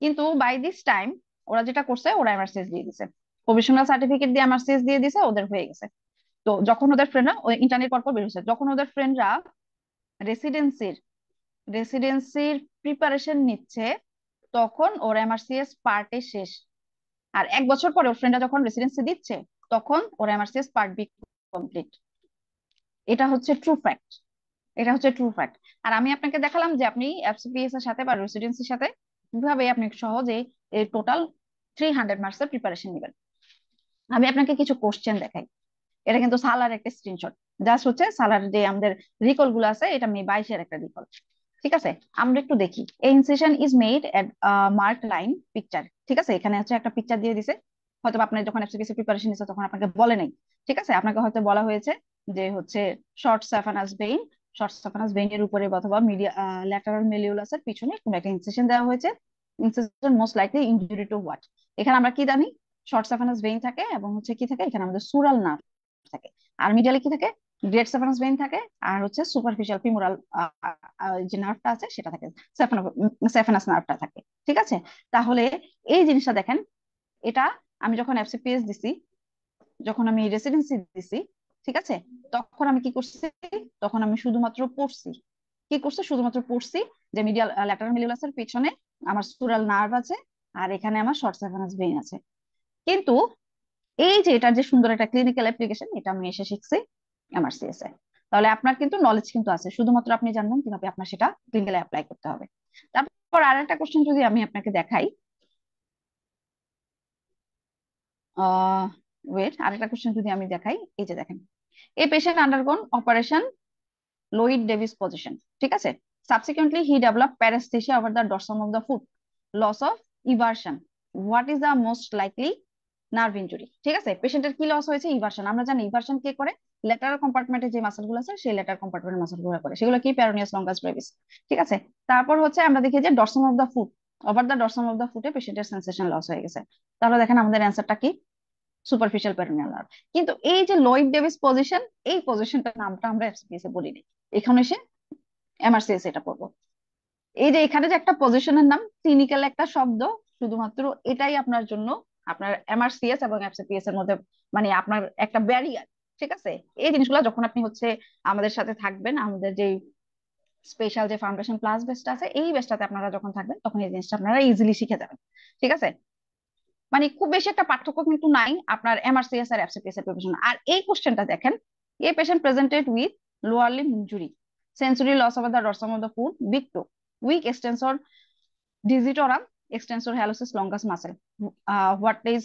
B: কিন্তু বাই দিস টাইম ওরা যেটা করছে, ওরা এমআরসিএস দিয়ে দিছে, প্রভিশনাল সার্টিফিকেট দিয়ে এমআরসিএস দিয়ে দিছে, ওদের হয়ে গেছে। তো যখন ওদের ফ্রেন্ডরা ইন্টারনেট পর বের হয়েছে, যখন ওদের ফ্রেন্ডরা রেসিডেন্সির রেসিডেন্সির প্রিপারেশন নিচ্ছে, তখন ওর এমআরসিএস পার্টে শেষ। আর 1 বছর পরে ওর ফ্রেন্ডরা যখন রেসিডেন্সি দিচ্ছে, তখন ওর এমআরসিএস পার্ট বি কমপ্লিট। এটা হচ্ছে ট্রু ফ্যাক্ট, এটা হচ্ছে ট্রু ফ্যাক্ট। আর আমি আপনাকে দেখালাম যে আপনি এফসিপিএস এর সাথে বা রেসিডেন্সির সাথে কিভাবে আপনি সহজে এই টোটাল 300 মার্কসের প্রিপারেশন নেবেন। আমি আপনাকে কিছু কোশ্চেন দেখাই। এটা কিন্তু সালার একটা স্ক্রিনশট, জাস্ট হচ্ছে সালার যে আমাদের রিকল গুলো আছে, এটা মে 22-এর একটা রিকল। ঠিক আছে, আমরা একটু দেখি। এই incision is made at mark line picture. ঠিক আছে, এখানে হচ্ছে একটা পিকচার দিয়ে দিছে, হয়তো আপনি যখন এফসিপিএস প্রিপারেশন নিচ্ছে তখন আপনাকে বলে নাই। ঠিক আছে, আপনাকে হয়তো বলা হয়েছে যে হচ্ছে শর্ট স্যাফানাস ভেইন, শর্ট স্যাফানাস ভেইন এর উপরে অথবা মিডিয়া ল্যাটারাল মেলিউলাসের পিছনে কোনো একটা ইনসেশন দেওয়া হয়েছে। Incision most likely injury to what. এখানে আমরা কি জানি, শর্ট স্যাফানাস ভেইন থাকে, এবং হচ্ছে কি থাকে এখানে আমাদের সুরাল নার্ভ থাকে। আর মিডিয়ালে কি থাকে, গ্রেট স্যাফানাস ভেইন থাকে, আর হচ্ছে সুপারফিশিয়াল ফিমোরাল যে নার্ভটা আছে সেটা থাকে, স্যাফানাস নার্ভটা থাকে। ঠিক আছে, তাহলে এই জিনিসটা দেখেন, এটা আমি যখন এফসিপিএস দিছি, যখন আমি রেসিডেন্সি দিছি, ঠিক আছে, তখন আমি কি করছি, তখন আমি শুধুমাত্র পড়ছি। কি করছি, শুধুমাত্র পড়ছি যে মিডিয়াল ল্যাটারাল মেলিউলাসের পিছনে আমার সুরাল নার্ভ আছে, আর এখানে আমার শর্ট স্যাফানাস ভেইন আছে। কিন্তু এই যে এটার যে সুন্দর একটা ক্লিনিক্যাল অ্যাপ্লিকেশন, এটা আমি এসে শিখছি এমআরসিএস এ। তাহলে আপনার কিন্তু নলেজ কিন্তু আছে, শুধুমাত্র আপনি জানবেন কিভাবে আপনার সেটা ক্লিনিক্যালি অ্যাপ্লাই করতে হবে। তারপর আর একটা কোশ্চেন যদি আমি আপনাকে দেখাই, আহ ওয়েট, আরেকটা কোশ্চেন যদি আমি দেখাই, এই যে দেখেন, a patient undergone operation Lloyd Davis position. ঠিক আছে, subsequently he develop paraesthesia over the dorsum of the foot, loss of eversion, what is the most likely nerve injury. ঠিক আছে, পেশেন্টের কি লস হয়েছে, ইভার্সন। আমরা জানি ইভার্সন কে করে, ল্যাটারাল কম্পার্টমেন্টে যে মাসল গুলো আছে সেই ল্যাটারাল কম্পার্টমেন্টের মাসল গুলো করে, সেগুলো কি প্যারোনিয়াস লঙ্গাস ব্রেভিস। ঠিক আছে, তারপর হচ্ছে আমরা দেখি যে dorsum of the foot, over the dorsum of the ফুটে পেশেন্টের সেন্সেশন লস হয়ে গেছে। তাহলে দেখেন আমাদের অ্যান্সারটা কি, সুপারফিশিয়াল পেরোনিয়াল নার্ভ। কিন্তু এই যে লয়েড ডেভিস পজিশন, এই পজিশনটার নামটা আমরা এফসিপিএস এ বলিনি, এখানে এসে এমআরসিএস এটা পড়বো। এই যে এখানে যে একটা পজিশনের নাম, ক্লিনিক্যাল একটা শব্দ, শুধুমাত্র এটাই আপনার জন্য আপনার এমআরসিএস এবং এফসিপিএস এর মধ্যে মানে আপনার একটা ব্যারিয়ার। ঠিক আছে, এই জিনিসগুলো যখন আপনি হচ্ছে আমাদের সাথে থাকবেন, আমাদের যে স্পেশাল যে ফাউন্ডেশন প্লাস বেসটা আছে, এই বেসটাতে আপনারা যখন থাকবেন তখন এই জিনিসটা আপনারা ইজিলি শিখে যাবেন। ঠিক আছে, মানে খুব বেশি একটা পার্থক্য কিন্তু নাই আপনার এমআরসিএস আর এফসিপিএস এর প্রিপারেশন। আর এই কোশ্চেনটা দেখেন, এই patient presented with lower limb injury, sensory loss over the dorsum of the foot, big toe, weak extensor digitorum, extensor hallucis longus muscle. What is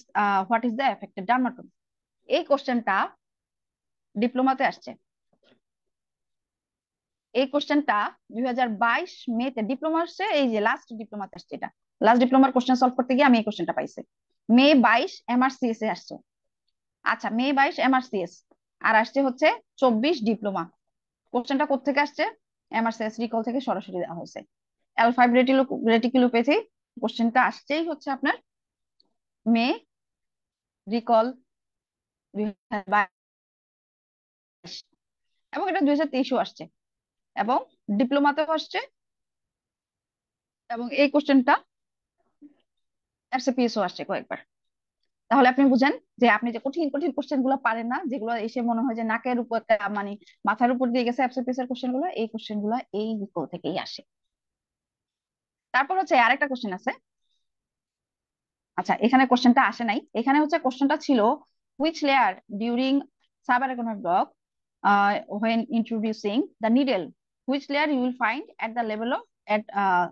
B: the affected dermatome? এই কোশ্চেনটা ডিপ্লোমাতে আসছে। এই কোশ্চেনটা 2022 মেতে ডিপ্লোমা আসছে, এই যে লাস্ট ডিপ্লোমাতে আসছে। এটা লাস্ট ডিপ্লোমার কোশ্চেন সলভ করতে গিয়ে আমি এই কোশ্চেনটা পাইছি। মে 22 এমআরসিএস এ আসছে। আচ্ছা, মে 22 এমআরসিএস, আর আসছে হচ্ছে 24 ডিপ্লোমা। কোশ্চেনটা কোথেকে আসছে, এমআরসিএস রিকল থেকে সরাসরি দেওয়া হয়েছে। এল ফাইভ রেটিকুলোপ্যাথি কোশ্চেনটা আসছেই হচ্ছে আপনার মে, রিকল 2022, এবং এটা 2023ও আসছে, এবং ডিপ্লোমাতেও আসছে, এবং এই কোশ্চেনটা এফসিপিএস ও আসছে কয়েকবার। তাহলে আপনি বুঝেন যে আপনি যে কঠিন কঠিন কোশ্চেন গুলো পারেন না, যেগুলো এসে মনে হয় যে নাকের উপর মানে মাথার উপর দিয়ে গেছে, এফসিপিএস এর কোশ্চেন গুলো, এই কোশ্চেন গুলো এই রিকল থেকেই আসে। তারপর হচ্ছে আরেকটা কোশ্চেন আছে। আচ্ছা, এখানে কোশ্চেনটা আসে নাই, এখানে হচ্ছে কোশ্চেনটা ছিল which layer during subarachnoid block, when introducing the needle, which layer you will find at the level of at uh,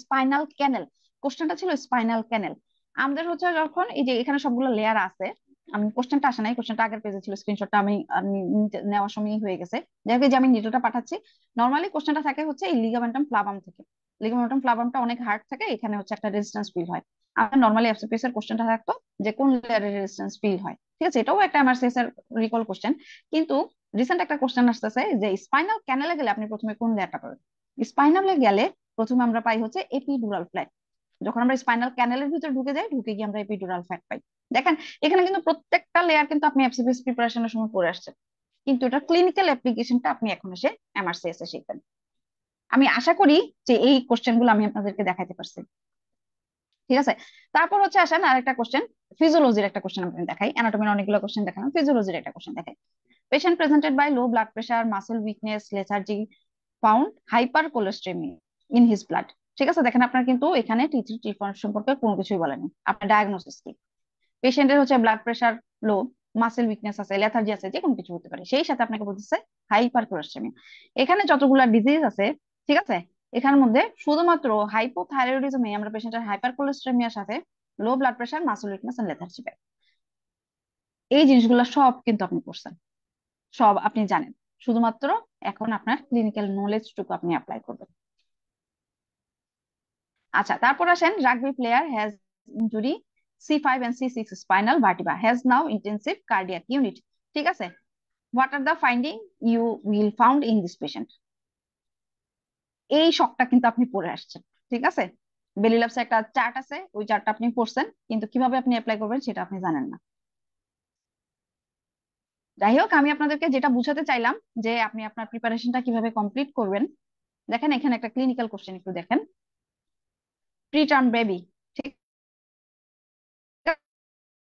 B: spinal canal। কোশ্চেনটা ছিল স্পাইনাল ক্যানেল। আমাদের হচ্ছে যখন এই যে এখানে সবগুলো লেয়ার আছে, আমি কোশ্চেনটা আসে নাই, কোশ্চেনটা আগের পেজে ছিল, স্ক্রিনশটটা আমি নেওয়ার সময় হয়ে গেছে, যাই হোক, এই যে আমি নিডলটা পাঠাচ্ছি। নর্মালি কোশ্চেনটা থাকে হচ্ছে এই লিগামেন্টাম ফ্লাভাম থেকে। লিগামেন্টাম ফ্লাভামটা অনেক হার্ড থাকে, এখানে হচ্ছে একটা রেজিস্ট্যান্স ফিল হয়। আমাদের নর্মালি এফসিপিএস এর কোশ্চেনটা থাকতো যে কোন লেয়ারের রেজিস্ট্যান্স ফিল হয়, ঠিক আছে, এটাও একটা এমআরসিএস এর রিকল কোশ্চেন। কিন্তু রিসেন্ট একটা কোশ্চেন আসতেছে যে স্পাইনাল ক্যানেলে গেলে আপনি প্রথমে কোন লেয়ারটা পাবেন। স্পাইনালে গেলে প্রথমে আমরা পাই হচ্ছে এপিডুরাল ফ্ল্যাট। যখন আমরা স্পাইনাল ক্যানেলের ভিতরে ঢুকে যাই, ঢুকে গিয়ে আমরা এপিডুরাল ফ্ল্যাট পাই। দেখেন, এখানে কিন্তু প্রত্যেকটা লেয়ার কিন্তু আপনি এফসিপিএস প্রিপারেশনের সময় পড়ে আসছেন, কিন্তু এটা ক্লিনিক্যাল অ্যাপ্লিকেশনটা আপনি এখন এসে এমআরসিএস এ শিখবেন। আমি আশা করি যে এই কোশ্চেন গুলো আমি আপনাদেরকে দেখাতে পারছি, ঠিক আছে। তারপর হচ্ছে আসেন আরেকটা কোশ্চেন, ফিজিওলজির একটা কোশ্চেন আপনাকে দেখাই, অ্যানাটমির অনেকগুলো কোশ্চেন দেখালাম, ফিজিওলজির একটা কোশ্চেন দেখাই। Patient presented by low blood pressure, muscle weakness, lethargy, found hypercholesterolemia in his blood. ঠিক আছে, দেখেন আপনার কিন্তু এখানে টি3 টি4 সম্পর্কে কোনো কিছুই বলেনি, আপনার ডায়াগনোসিস কি। পেশেন্টের হচ্ছে blood pressure low, muscle weakness আছে, লেথার্জি আছে, যে কোনো কিছু হতে পারে, সেই সাথে আপনাকে বলতেছে হাইপার কোলেস্টেমি। এখানে যতগুলা ডিজিজ আছে, ঠিক আছে, এখানের মধ্যে শুধুমাত্র হাইপোথাইরয়েডিজমে আমরা পেশেন্টের হাইপার কোলেস্টেমিয়ার সাথে low blood pressure, muscle weakness and lethargy পাই। এই জিনিসগুলো সব কিন্তু আপনি পড়ছেন, সব আপনি জানেন, শুধুমাত্র এখন আপনার ক্লিনিক্যাল নলেজটুকু আপনি অ্যাপ্লাই করবেন। আচ্ছা, তারপর আসেন rugby player has injury C5 and C6 spinal vertebra, has now intensive cardiac unit. ঠিক আছে, what are the finding you will found in this patient. এই শখটা কিন্তু আপনি পড়ে আসছেন, ঠিক আছে। বেলি ল্যাবসে একটা চার্ট আছে, ওই চার্টটা আপনি পড়ছেন, কিন্তু কিভাবে আপনি অ্যাপ্লাই করবেন সেটা আপনি জানেন না। যাই হোক, আমি আপনাদেরকে যেটা বুঝাতে চাইলাম যে আপনি আপনার প্রিপারেশনটা কিভাবে কমপ্লিট করবেন। দেখেন, এখানে একটা ক্লিনিক্যাল কোশ্চেন একটু দেখেন। প্রিটার্ম বেবি, ঠিক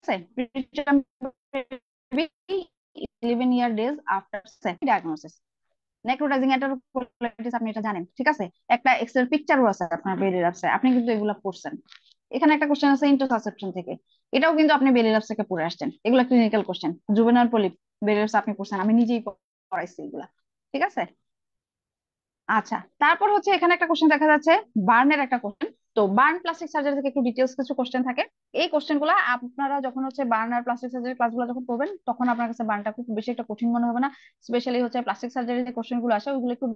B: আছে, preterm baby 11 days after diagnosis, necrotising enterocolitis আপনি এটা জানেন, ঠিক আছে। একটা এক্সেল পিকচারও আছে আপনার বেলি ল্যাবসে, আপনি কিন্তু এগুলো পড়ছেন। এখানে একটা কোশ্চেন আছে ইন্টারসাসেপশন থেকে, এটাও কিন্তু আপনি বেলি ল্যাবস থেকে পড়ে আসছেন, এগুলো ক্লিনিক্যাল কোশ্চেন। জুভেনাইল পলিপ বেলি ল্যাবস আপনি পড়ছেন, আমি নিজেই পড়াইছি এগুলা, ঠিক আছে। আচ্ছা, তারপর হচ্ছে এখানে একটা কোশ্চেন দেখা যাচ্ছে, বার্নের একটা কোশ্চেন। তো বার্ন প্লাস্টিক সার্জারি থেকে একটু ডিটেলস কিছু কোশ্চেন থাকে। এই কোশ্চেন গুলা আপনারা যখন হচ্ছে বার্ন আর প্লাস্টিক সার্জারি ক্লাসগুলো যখন পড়বেন, তখন আপনার কাছে বার্নটা খুব বেশি একটা কঠিন মনে হবে না। স্পেশালি হচ্ছে প্লাস্টিক সার্জারি যে কোশ্চেন গুলো আসে, ওইগুলো একটু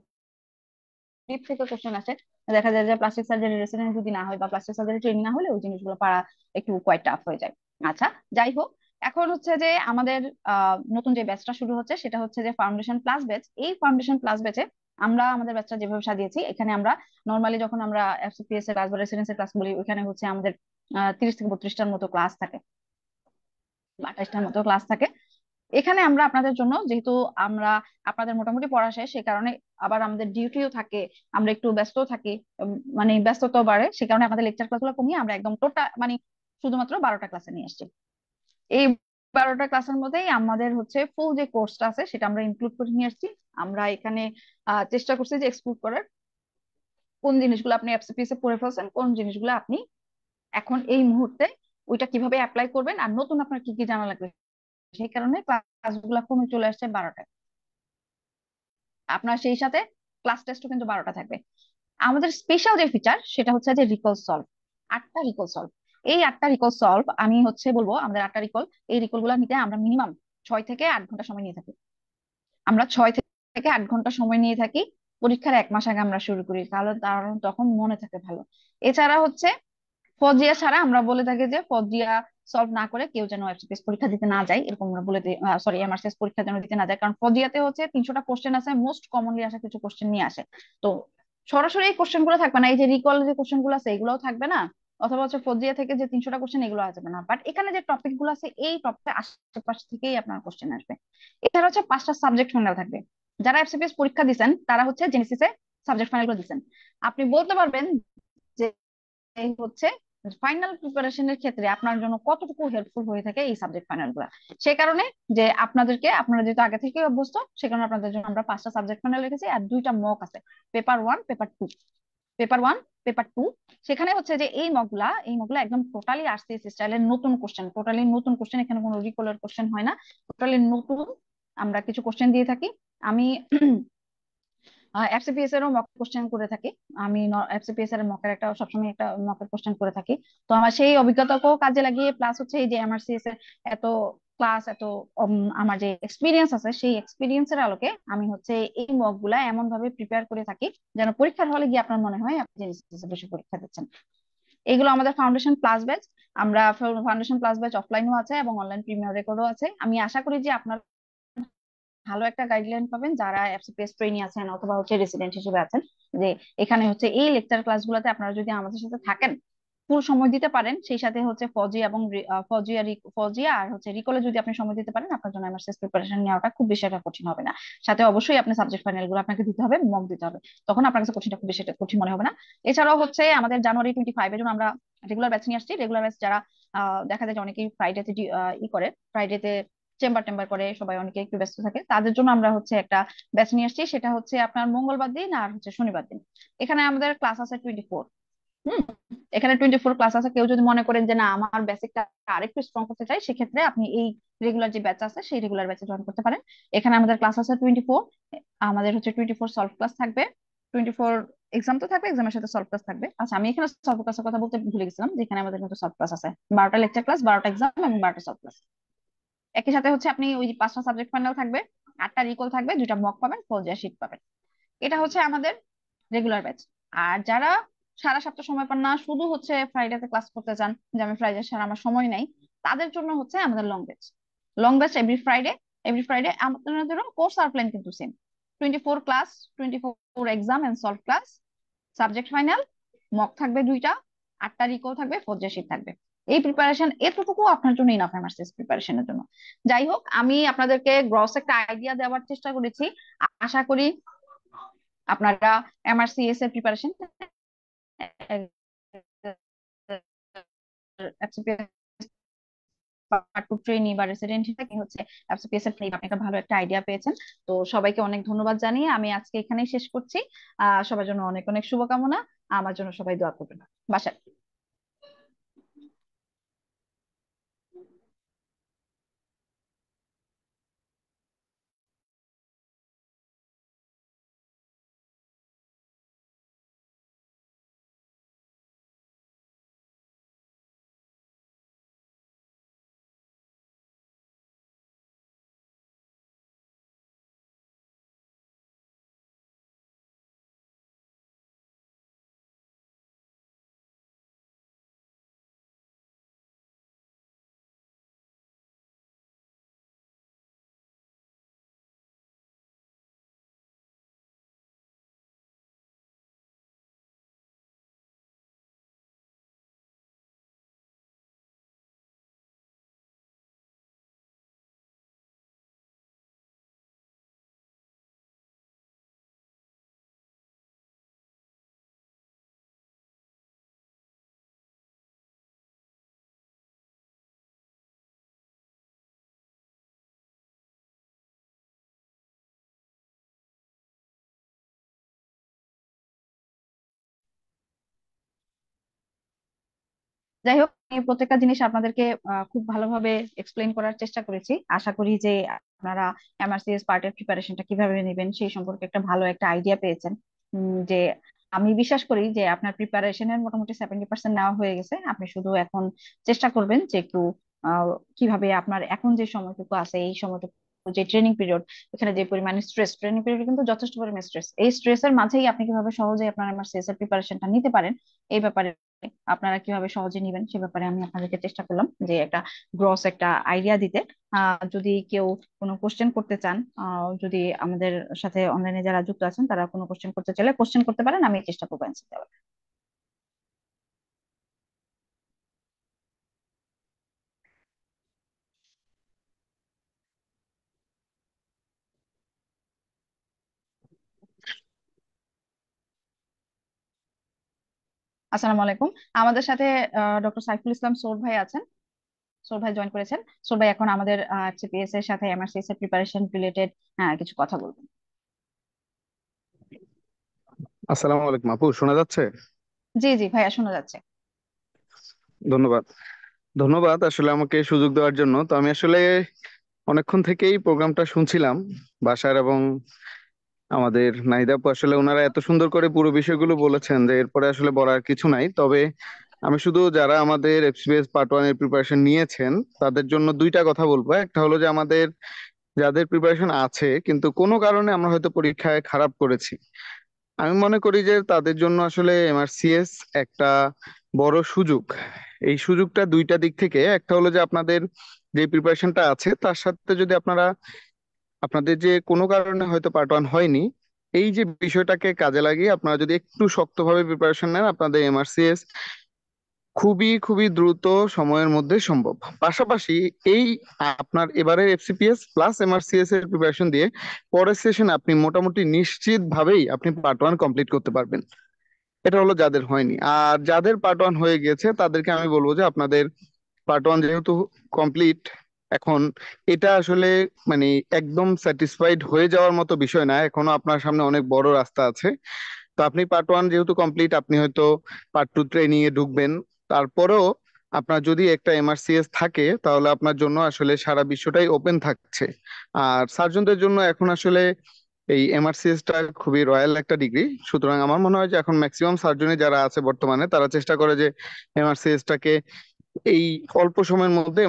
B: ডিপ থেকে কোশ্চেন আসে। দেখা যায় যে প্লাস্টিক সার্জারি রেসিডেন্ট যদি না হয় বা প্লাস্টিক সার্জারি ট্রেনিং না হলে ওই জিনিসগুলো পারা একটু কোয়াইট টাফ হয়ে যায়। আচ্ছা, যাই হোক, এখন হচ্ছে যে আমাদের নতুন যে ব্যাচটা শুরু হচ্ছে সেটা হচ্ছে যে ফাউন্ডেশন প্লাস ব্যাচ। এই ফাউন্ডেশন প্লাস ব্যাচে আমরা আমাদের ব্যাচটা যেভাবে সাজিয়েছি, এখানে আমরা নর্মালি যখন আমরা এফসিপিএস এর ক্লাস বা রেসিডেন্সির ক্লাস বলি, ওইখানে হচ্ছে আমাদের 30 থেকে 32টার মতো ক্লাস থাকে, বা 28টার মতো ক্লাস থাকে। এখানে আমরা আপনাদের জন্য, যেহেতু আমরা আপনাদের মোটামুটি পড়া শেষ, সে কারণে আবার আমাদের ডিউটিও থাকে, আমরা একটু ব্যস্ত থাকি, মানে ব্যস্ততাও বাড়ে, সে কারণে আমাদের লেকচার ক্লাসগুলো কমিয়ে আমরা একদম টোটাল মানে শুধুমাত্র 12টা ক্লাসে নিয়ে আসছি। এই 12টা ক্লাসের মধ্যেই আমাদের হচ্ছে ফুল যে কোর্সটা আছে সেটা আমরা ইনক্লুড করে নিয়ে আসছি। আমরা এখানে চেষ্টা করছি যে এক্সক্লুড করার, কোন জিনিসগুলো আপনি এফসিপিএস এ পড়ে ফেলছেন, কোন জিনিসগুলো আপনি এখন এই মুহূর্তে ওইটা কিভাবে অ্যাপ্লাই করবেন, আর নতুন আপনার কি কি জানা লাগবে। সেই কারণে ক্লাসগুলো কমে চলে আসছে 12টায়। আপনার সেই সাথে ক্লাস টেস্টও কিন্তু 12টা থাকবে। আমাদের স্পেশাল যে ফিচার সেটা হচ্ছে যে রিকল সলভ, 8টা রিকল সলভ। এই 8টা রিকল সলভ আমি হচ্ছে বলবো, আমাদের 8টা রিকল, এই রিকল গুলা নিতে আমরা মিনিমাম 6 থেকে 8 ঘন্টা সময় নিয়ে থাকি। আমরা 6 থেকে 8 ঘন্টা সময় নিয়ে থাকি। পরীক্ষার 1 মাস আগে আমরা শুরু করি, তাহলে কারণ তখন মনে থাকে ভালো। এছাড়া হচ্ছে ফজিয়া ছাড়া আমরা বলে থাকি যে ফজিয়া সলভ না করে কেউ যেন এফসিপিএস পরীক্ষা দিতে না যায়, এরকম আমরা বলে দিই, সরি এমআরসিএস পরীক্ষা যেন দিতে না যায়, কারণ ফজিয়াতে হচ্ছে 300টা কোশ্চেন আছে, মোস্ট কমনলি আসা কিছু কোশ্চেন নিয়ে আসে। তো সরাসরি এই কোশ্চেন গুলো থাকবে না, এই যে রিকল যে কোশ্চেন গুলো আছে এগুলোও থাকবে না, অথবা হচ্ছে ফোরজিয়া থেকে যে 300টা কোশ্চেন এগুলো আসবে না, বাট এখানে যে টপিক গুলো আছে এই টপিকের আশেপাশ থেকেই আপনার কোশ্চেন আসবে। এছাড়া হচ্ছে 5টা সাবজেক্ট ফাইনাল থাকবে। যারা এফসিপিএস পরীক্ষা দিচ্ছেন তারা হচ্ছে জেনেসিসে সাবজেক্ট ফাইনাল গুলো দিচ্ছেন, আপনি বলতে পারবেন যে এই হচ্ছে ফাইনাল প্রিপারেশনের ক্ষেত্রে আপনার জন্য কতটুকু হেল্পফুল হয়ে থাকে এই সাবজেক্ট ফাইনাল গুলা। সেই কারণে যে আপনারা যেহেতু আগে থেকে অভ্যস্ত, সে কারণে আপনাদের জন্য আমরা 5টা সাবজেক্ট ফাইনাল রেখেছি আর 2টা মক আছে, পেপার 1 পেপার 2। পেপার 1 পেপার 2 সেখানে হচ্ছে যে এই মকগুলা একদম টোটালি আরসিএস স্টাইলের নতুন কোশ্চেন, টোটালি নতুন কোশ্চেন, এখানে কোনো রিকলার কোশ্চেন হয় না, টোটালি নতুন আমরা কিছু কোশ্চেন দিয়ে থাকি। আমি এফসিপিএস এরও মক কোশ্চেন করে থাকি। আমি এফসিপিএস এর মকের একটা সবসময় একটা মকের কোশ্চেন করে থাকি। তো আমার সেই অভিজ্ঞতাকেও কাজে লাগিয়ে প্লাস হচ্ছে এই যে এমআরসিএস এর এত ক্লাস এত আমার যে এক্সপিরিয়েন্স আছে সেই এক্সপিরিয়েন্সের আলোকে আমি হচ্ছে এই মক গুলা এমন ভাবে প্রিপেয়ার করে থাকি যেন পরীক্ষার হলে গিয়ে আপনার মনে হয় আপনি বসে পরীক্ষা দিচ্ছেন। এগুলো আমাদের ফাউন্ডেশন প্লাস ব্যাচ। আমরা ফাউন্ডেশন প্লাস ব্যাচ অফলাইনও আছে এবং অনলাইন প্রিমিয়ার রেকর্ডও আছে। আমি আশা করি যে আপনার ভালো একটা গাইডলাইন পাবেন যারা এফসিপিএস ট্রেইনি আছেন অথবা হচ্ছে রেসিডেন্ট হিসেবে আছেন, যে এখানে হচ্ছে এই লেকচার ক্লাসগুলোতে আপনারা যদি আমাদের সাথে থাকেন, ফুল সময় দিতে পারেন, সেই সাথে হচ্ছে ফজি এবং ফজিয়া আর হচ্ছে রিকলে যদি আপনি সময় দিতে পারেন, আপনার জন্য এমআরসিএস প্রিপারেশন নেওয়াটা খুব বেশি একটা কঠিন হবে না। সাথে অবশ্যই আপনি সাবজেক্ট ফাইনাল গুলো আপনাকে দিতে হবে, মক দিতে হবে, তখন আপনার কাছে কঠিনটা খুব বেশি একটা কঠিন মনে হবে না। এছাড়াও হচ্ছে আমাদের জানুয়ারি 25 এর জন্য আমরা রেগুলার ব্যাচ নিয়ে আসছি। রেগুলার ব্যাচ যারা দেখা যায় যে অনেকেই ফ্রাইডেতে করে, ফ্রাইডেতে চেম্বার টেম্বার করে, সবাই অনেকে একটু ব্যস্ত থাকে, তাদের জন্য আমরা হচ্ছে একটা ব্যাচ নিয়ে আসছি। সেটা হচ্ছে আপনার মঙ্গলবার দিন আর হচ্ছে শনিবার দিন। এখানে আমাদের ক্লাস আছে 24। হুম এখানে 24 ক্লাস আছে। কেউ যদি মনে করেন যে না আমার বেসিকটা আরেকটু স্ট্রং করতে চাই, সেক্ষেত্রে আপনি এই রেগুলার যে ব্যাচ আছে সেই রেগুলার ব্যাচে জয়েন করতে পারেন। এখানে আমাদের ক্লাস আছে 24। আমাদের হচ্ছে 24 সলভ ক্লাস থাকবে, 24 এক্সাম তো থাকবে, এক্সামের সাথে সলভ ক্লাস থাকবে। আচ্ছা, আমি এখানে সলভ ক্লাসের কথা বলতে ভুলে গেছিলাম, যেখানে আমাদের কিন্তু সলভ ক্লাস আছে 12টা লেকচার ক্লাস, 12টা এক্সাম এবং 12টা সলভ ক্লাস। একই সাথে হচ্ছে আপনি ওই 5টা সাবজেক্ট ফাইনাল থাকবে, 8টা রিকল থাকবে, 2টা মক পাবেন, ফৌজিয়া শীট পাবেন। এটা হচ্ছে আমাদের রেগুলার ব্যাচ। আর যারা সারা সপ্তাহ সময় পান না, শুধু হচ্ছে ফ্রাইডেতে ক্লাস করতে চান, যে আমি ফ্রাইডে ছাড়া আমার সময় নাই, তাদের জন্য হচ্ছে আমাদের long batch. Long batch every Friday আপনাদের কোর্স আর প্ল্যান কিন্তু same. 24 class, 24 exam and solve class, subject final, mock থাকবে 2টা, 8টা রিকল থাকবে, ফোর্থ শিট থাকবে। এই প্রিপারেশন এতটুকু আপনার জন্য ইনাফ এমার্জেন্সি প্রিপারেশনের জন্য। যাই হোক, আমি আপনাদেরকে গ্রস একটা আইডিয়া দেওয়ার চেষ্টা করেছি। আশা করি আপনারা এমআরসিএস এর প্রিপারেশন ট্রেনি বা রেসিডেন্ট হিসেবে হচ্ছে এফসিপিএস এর training আপনি একটা ভালো একটা আইডিয়া পেয়েছেন। তো সবাইকে অনেক ধন্যবাদ জানিয়ে আমি আজকে এখানেই শেষ করছি। সবার জন্য অনেক অনেক শুভকামনা। আমার জন্য সবাই দোয়া করবেন। বাসায়। যাই হোক, আমি প্রত্যেকটা জিনিস আপনাদেরকে খুব ভালোভাবে এক্সপ্লেইন করার চেষ্টা করেছি। আশা করি যে আপনারা এমআরসিএস পার্টের প্রিপারেশনটা কিভাবে নেবেন সেই সম্পর্কে একটা ভালো একটা আইডিয়া পেয়েছেন। যে আমি বিশ্বাস করি যে আপনার প্রিপারেশনের মোটামুটি 70% নেওয়া হয়ে গেছে। আপনি শুধু এখন চেষ্টা করবেন যে একটু আহ, কিভাবে আপনার এখন যে সময়টুকু আছে এই সময়টুকু যে ট্রেনিং পিরিয়ড, এখানে যে পরিমাণে স্ট্রেস, ট্রেনিং পিরিয়ড কিন্তু যথেষ্ট পরিমাণে স্ট্রেস, এই স্ট্রেসের মাঝেই আপনি কিভাবে সহজে আপনার এমআরসিএস এর প্রিপারেশনটা নিতে পারেন, এই ব্যাপারে আপনারা কিভাবে সহজে নিবেন সে ব্যাপারে আমি আপনাদেরকে চেষ্টা করলাম যে একটা গ্রস একটা আইডিয়া দিতে। যদি কেউ কোনো কোশ্চেন করতে চান, যদি আমাদের সাথে অনলাইনে যারা যুক্ত আছেন তারা কোনো কোশ্চেন করতে চাইলে কোশ্চেন করতে পারেন, আমি চেষ্টা করবো অ্যান্সার দেওয়ার। আসসালামু আলাইকুম। আমাদের সাথে ডক্টর সাইফুল ইসলাম সোর ভাই আছেন। সোর ভাই জয়েন করেছেন। সোর ভাই এখন আমাদের সিপিএস এর সাথে এমআরসিএস এর প্রিপারেশন রিলেটেড কিছু কথা বলবেন।
C: আসসালামু আলাইকুম আপু, শোনা যাচ্ছে?
B: জি জি ভাইয়া, শোনা যাচ্ছে।
C: ধন্যবাদ। ধন্যবাদ আসলে আমাকে সুযোগ দেওয়ার জন্য। তো আমি আসলে অনেকক্ষণ থেকেই প্রোগ্রামটা শুনছিলাম বাসার, এবং আমাদের নাহিদ আপু আসলে ওনারা এত সুন্দর করে পুরো বিষয়গুলো বলেছেন যে এরপরে আসলে বলার কিছু নাই। তবে আমি শুধু যারা আমাদের এফসিপিএস পার্ট ওয়ান এর প্রিপারেশন নিয়েছেন তাদের জন্য দুইটা কথা বলবো। একটা হলো যে আমাদের যাদের প্রিপারেশন আছে কিন্তু কোনো কারণে আমরা হয়তো পরীক্ষায় খারাপ করেছি, আমি মনে করি যে তাদের জন্য আসলে এমআরসিএস একটা বড় সুযোগ। এই সুযোগটা দুইটা দিক থেকে। একটা হলো যে আপনাদের যে প্রিপারেশনটা আছে তার সাথে যদি আপনারা আপনাদের যে কোনো কারণে হয়তো পার্ট ওয়ান হয়নি, এই যে বিষয়টাকে কাজে লাগিয়ে আপনারা যদি একটু শক্তভাবে প্রিপারেশন নেন, আপনাদের এমআরসিএস খুবই খুবই দ্রুত সময়ের মধ্যে সম্ভব। পাশাপাশি এই আপনার এবারের এফসিপিএস প্লাস এমআরসিএস এর প্রিপারেশন দিয়ে পরের সেশনে আপনি মোটামুটি নিশ্চিত ভাবেই আপনি পার্ট ওয়ান কমপ্লিট করতে পারবেন। এটা হলো যাদের হয়নি। আর যাদের পার্ট ওয়ান হয়ে গেছে তাদেরকে আমি বলবো যে আপনাদের পার্ট ওয়ান যেহেতু কমপ্লিট, এখন এটা আসলে মানে একদম স্যাটিসফাইড হয়ে যাওয়ার মতো বিষয় না, এখনো আপনার সামনে অনেক বড় রাস্তা আছে। তো আপনি পার্ট ওয়ান যেহেতু কমপ্লিট, আপনি হয়তো পার্ট টু ট্রেনিং এ ঢুকবেন। তারপরেও আপনার যদি একটা এমআরসিএস থাকে তাহলে আপনার জন্য আসলে সারা বিশ্বটাই ওপেন থাকছে। আর সার্জনদের জন্য এখন আসলে এই এমআরসিএস টা খুবই রয়্যাল একটা ডিগ্রি। সুতরাং আমার মনে হয় যে এখন ম্যাক্সিমাম সার্জনই যারা আছে বর্তমানে তারা চেষ্টা করে যে এমআরসিএস টাকে এই অল্প সময়ের মধ্যে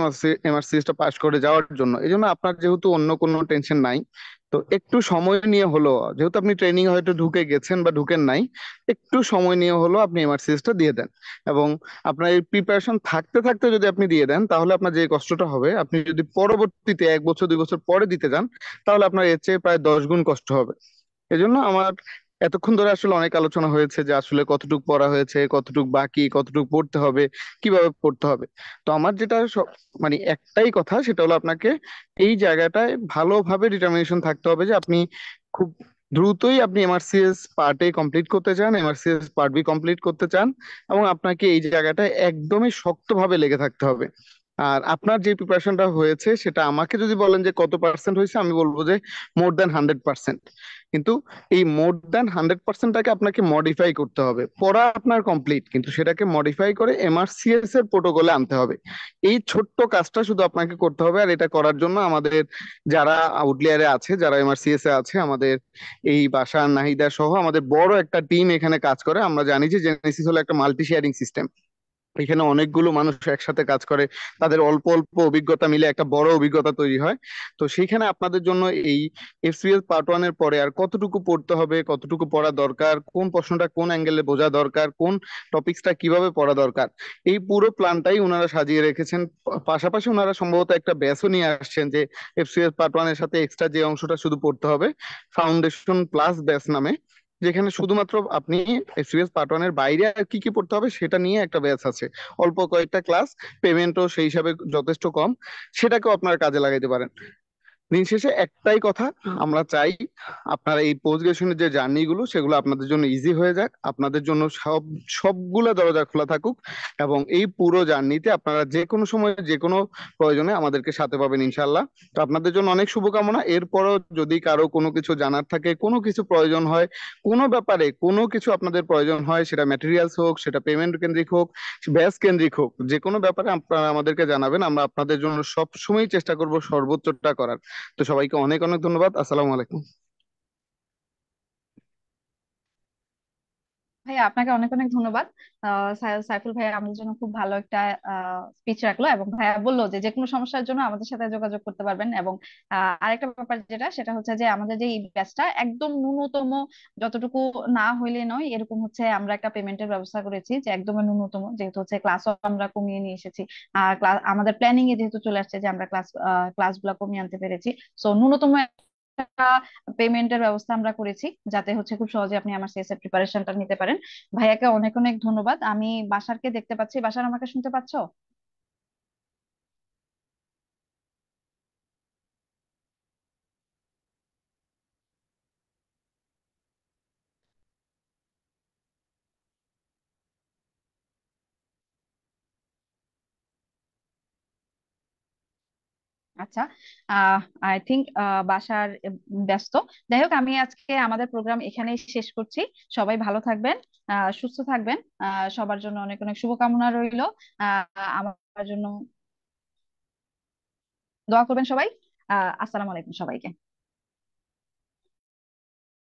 C: এমআরসিএস টা পাস করে যাওয়ার জন্য। এই জন্য আপনার যেহেতু অন্য কোনো টেনশন নাই, তো একটু সময় নিয়ে হলো, যেহেতু আপনি ট্রেনিং হয়তো ঢুকে গেছেন বা ঢুকেন নাই, একটু সময় নিয়ে হলো আপনি এমআরসিএস টা দিয়ে দেন। এবং আপনার এই প্রিপারেশন থাকতে থাকতে যদি আপনি দিয়ে দেন তাহলে আপনার যে কষ্টটা হবে, আপনি যদি পরবর্তীতে 1 বছর 2 বছর পরে দিতে যান তাহলে আপনার এর চেয়ে প্রায় 10 গুণ কষ্ট হবে। এজন্য আমার এতক্ষণ ধরে আসলে অনেক আলোচনা হয়েছে যে আসলে কতটুকু পড়া হয়েছে, কতটুকু বাকি, কতটুকু পড়তে হবে, কিভাবে পড়তে হবে। তো আমার যেটা মানে একটাই কথা, সেটা হলো আপনাকে এই জায়গাটায় ভালোভাবে ডিটারমিনেশন থাকতে হবে যে আপনি খুব দ্রুতই আপনি এমআরসিএস পার্ট এ কমপ্লিট করতে চান, এমআরসিএস পার্ট বি কমপ্লিট করতে চান, এবং আপনাকে এই জায়গাটায় একদমই শক্তভাবে লেগে থাকতে হবে। আর আপনার যে প্রিপারেশনটা হয়েছে সেটা আমাকে যদি বলেন যে কত পার্সেন্ট হয়েছে, আমি বলবো যে মোর দ্যান 100%। কিন্তু এই মোর দ্যান 100%টাকে আপনাকে মডিফাই করতে হবে। পড়া আপনার কমপ্লিট, কিন্তু সেটাকে মডিফাই করে এমআরসিএস এর প্রোটোকলে আনতে হবে। এই ছোট্ট কাজটা শুধু আপনাকে করতে হবে। আর এটা করার জন্য আমাদের যারা আউটলিয়ারে আছে, যারা এমআরসিএস এ আছে, আমাদের এই বাসার নাহিদা সহ আমাদের বড় একটা টিম এখানে কাজ করে। আমরা জানি যে জেনেসিস হলো একটা মাল্টি শেয়ারিং সিস্টেম। এখানে অনেকগুলো মানুষ একসাথে কাজ করে, তাদের অল্প অল্প অভিজ্ঞতা মিলে একটা বড় অভিজ্ঞতা তৈরি হয়। তো সেইখানে আপনাদের জন্য এই এফসিএস পার্ট ওয়ান এর পরে আর কতটুকু পড়তে হবে, কতটুকু পড়া দরকার, কোন প্রশ্নটা কোন অ্যাঙ্গেলে বোঝা দরকার, কোন টপিকসটা কিভাবে পড়া দরকার, এই পুরো প্ল্যানটাই ওনারা সাজিয়ে রেখেছেন। পাশাপাশি ওনারা সম্ভবত একটা ব্যাচও নিয়ে আসছেন যে এফসিএস পার্ট ওয়ান এর সাথে এক্সট্রা যে অংশটা শুধু পড়তে হবে, ফাউন্ডেশন প্লাস ব্যাচ নামে, যেখানে শুধুমাত্র আপনি এফসিএস পার্ট ওয়ান এর বাইরে আর কি কি পড়তে হবে সেটা নিয়ে একটা ব্যাচ আছে। অল্প কয়েকটা ক্লাস, পেমেন্টও সেই হিসাবে যথেষ্ট কম, সেটাকেও আপনারা কাজে লাগাইতে পারেন। দিন শেষে একটাই কথা, আমরা চাই আপনারা এই পোস্ট গ্রাজুয়েশনের যে জার্নি গুলো সেগুলো আপনাদের জন্য ইজি হয়ে যাক, আপনাদের জন্য সবগুলা দরজা খোলা থাকুক, এবং এই পুরো জার্নিতে আপনারা যে কোনো সময় যে কোনো প্রয়োজনে আমাদেরকে সাথে পাবেন ইনশাল্লাহ। তো আপনাদের জন্য অনেক শুভকামনা। এরপরও যদি কারো কোনো কিছু জানার থাকে, কোনো কিছু প্রয়োজন হয়, কোনো ব্যাপারে কোনো কিছু আপনাদের প্রয়োজন হয়, সেটা ম্যাটেরিয়ালস হোক, সেটা পেমেন্ট কেন্দ্রিক হোক, ব্যাচ কেন্দ্রিক হোক, যে কোনো ব্যাপারে আপনারা আমাদেরকে জানাবেন। আমরা আপনাদের জন্য সব সময় চেষ্টা করব সর্বোচ্চটা করার। তো সবাইকে অনেক অনেক ধন্যবাদ। আসসালামু আলাইকুম।
B: ভাইয়া আপনাকে অনেক অনেক ধন্যবাদ। সাইফুল ভাইয়া আমাদের জন্য খুব ভালো একটা স্পিচ রাখলো, এবং ভাইয়া বললো যে যে কোনো সমস্যার জন্য আমাদের সাথে যোগাযোগ করতে পারবেন। এবং আরেকটা ব্যাপার যেটা সেটা হচ্ছে যে আমাদের যে এই ব্যাচটা একদম ন্যূনতম যতটুকু না হইলে নয় এরকম হচ্ছে আমরা একটা পেমেন্টের ব্যবস্থা করেছি, যে একদম ন্যূনতম, যেহেতু হচ্ছে ক্লাসও আমরা কমিয়ে নিয়ে এসেছি। আর ক্লাস আমাদের প্ল্যানিং এ যেহেতু চলে আসছে যে আমরা ক্লাসগুলো কমিয়ে আনতে পেরেছি, সো ন্যূনতম পেমেন্টের ব্যবস্থা আমরা করেছি, যাতে হচ্ছে খুব সহজে আপনি আমার সিএসএ প্রিপারেশনটা নিতে পারেন। ভাইয়াকে অনেক অনেক ধন্যবাদ। আমি বাসারকে দেখতে পাচ্ছি, বাসার আমাকে শুনতে পাচ্ছো? আচ্ছা, আই থিংক বাসার ব্যস্ত। যাই হোক, আমি আজকে আমাদের প্রোগ্রাম এখানেই শেষ করছি। সবাই ভালো থাকবেন, সুস্থ থাকবেন। সবার জন্য অনেক অনেক শুভকামনা রইলো। আমার জন্য দোয়া করবেন সবাই। আসসালামু আলাইকুম সবাইকে।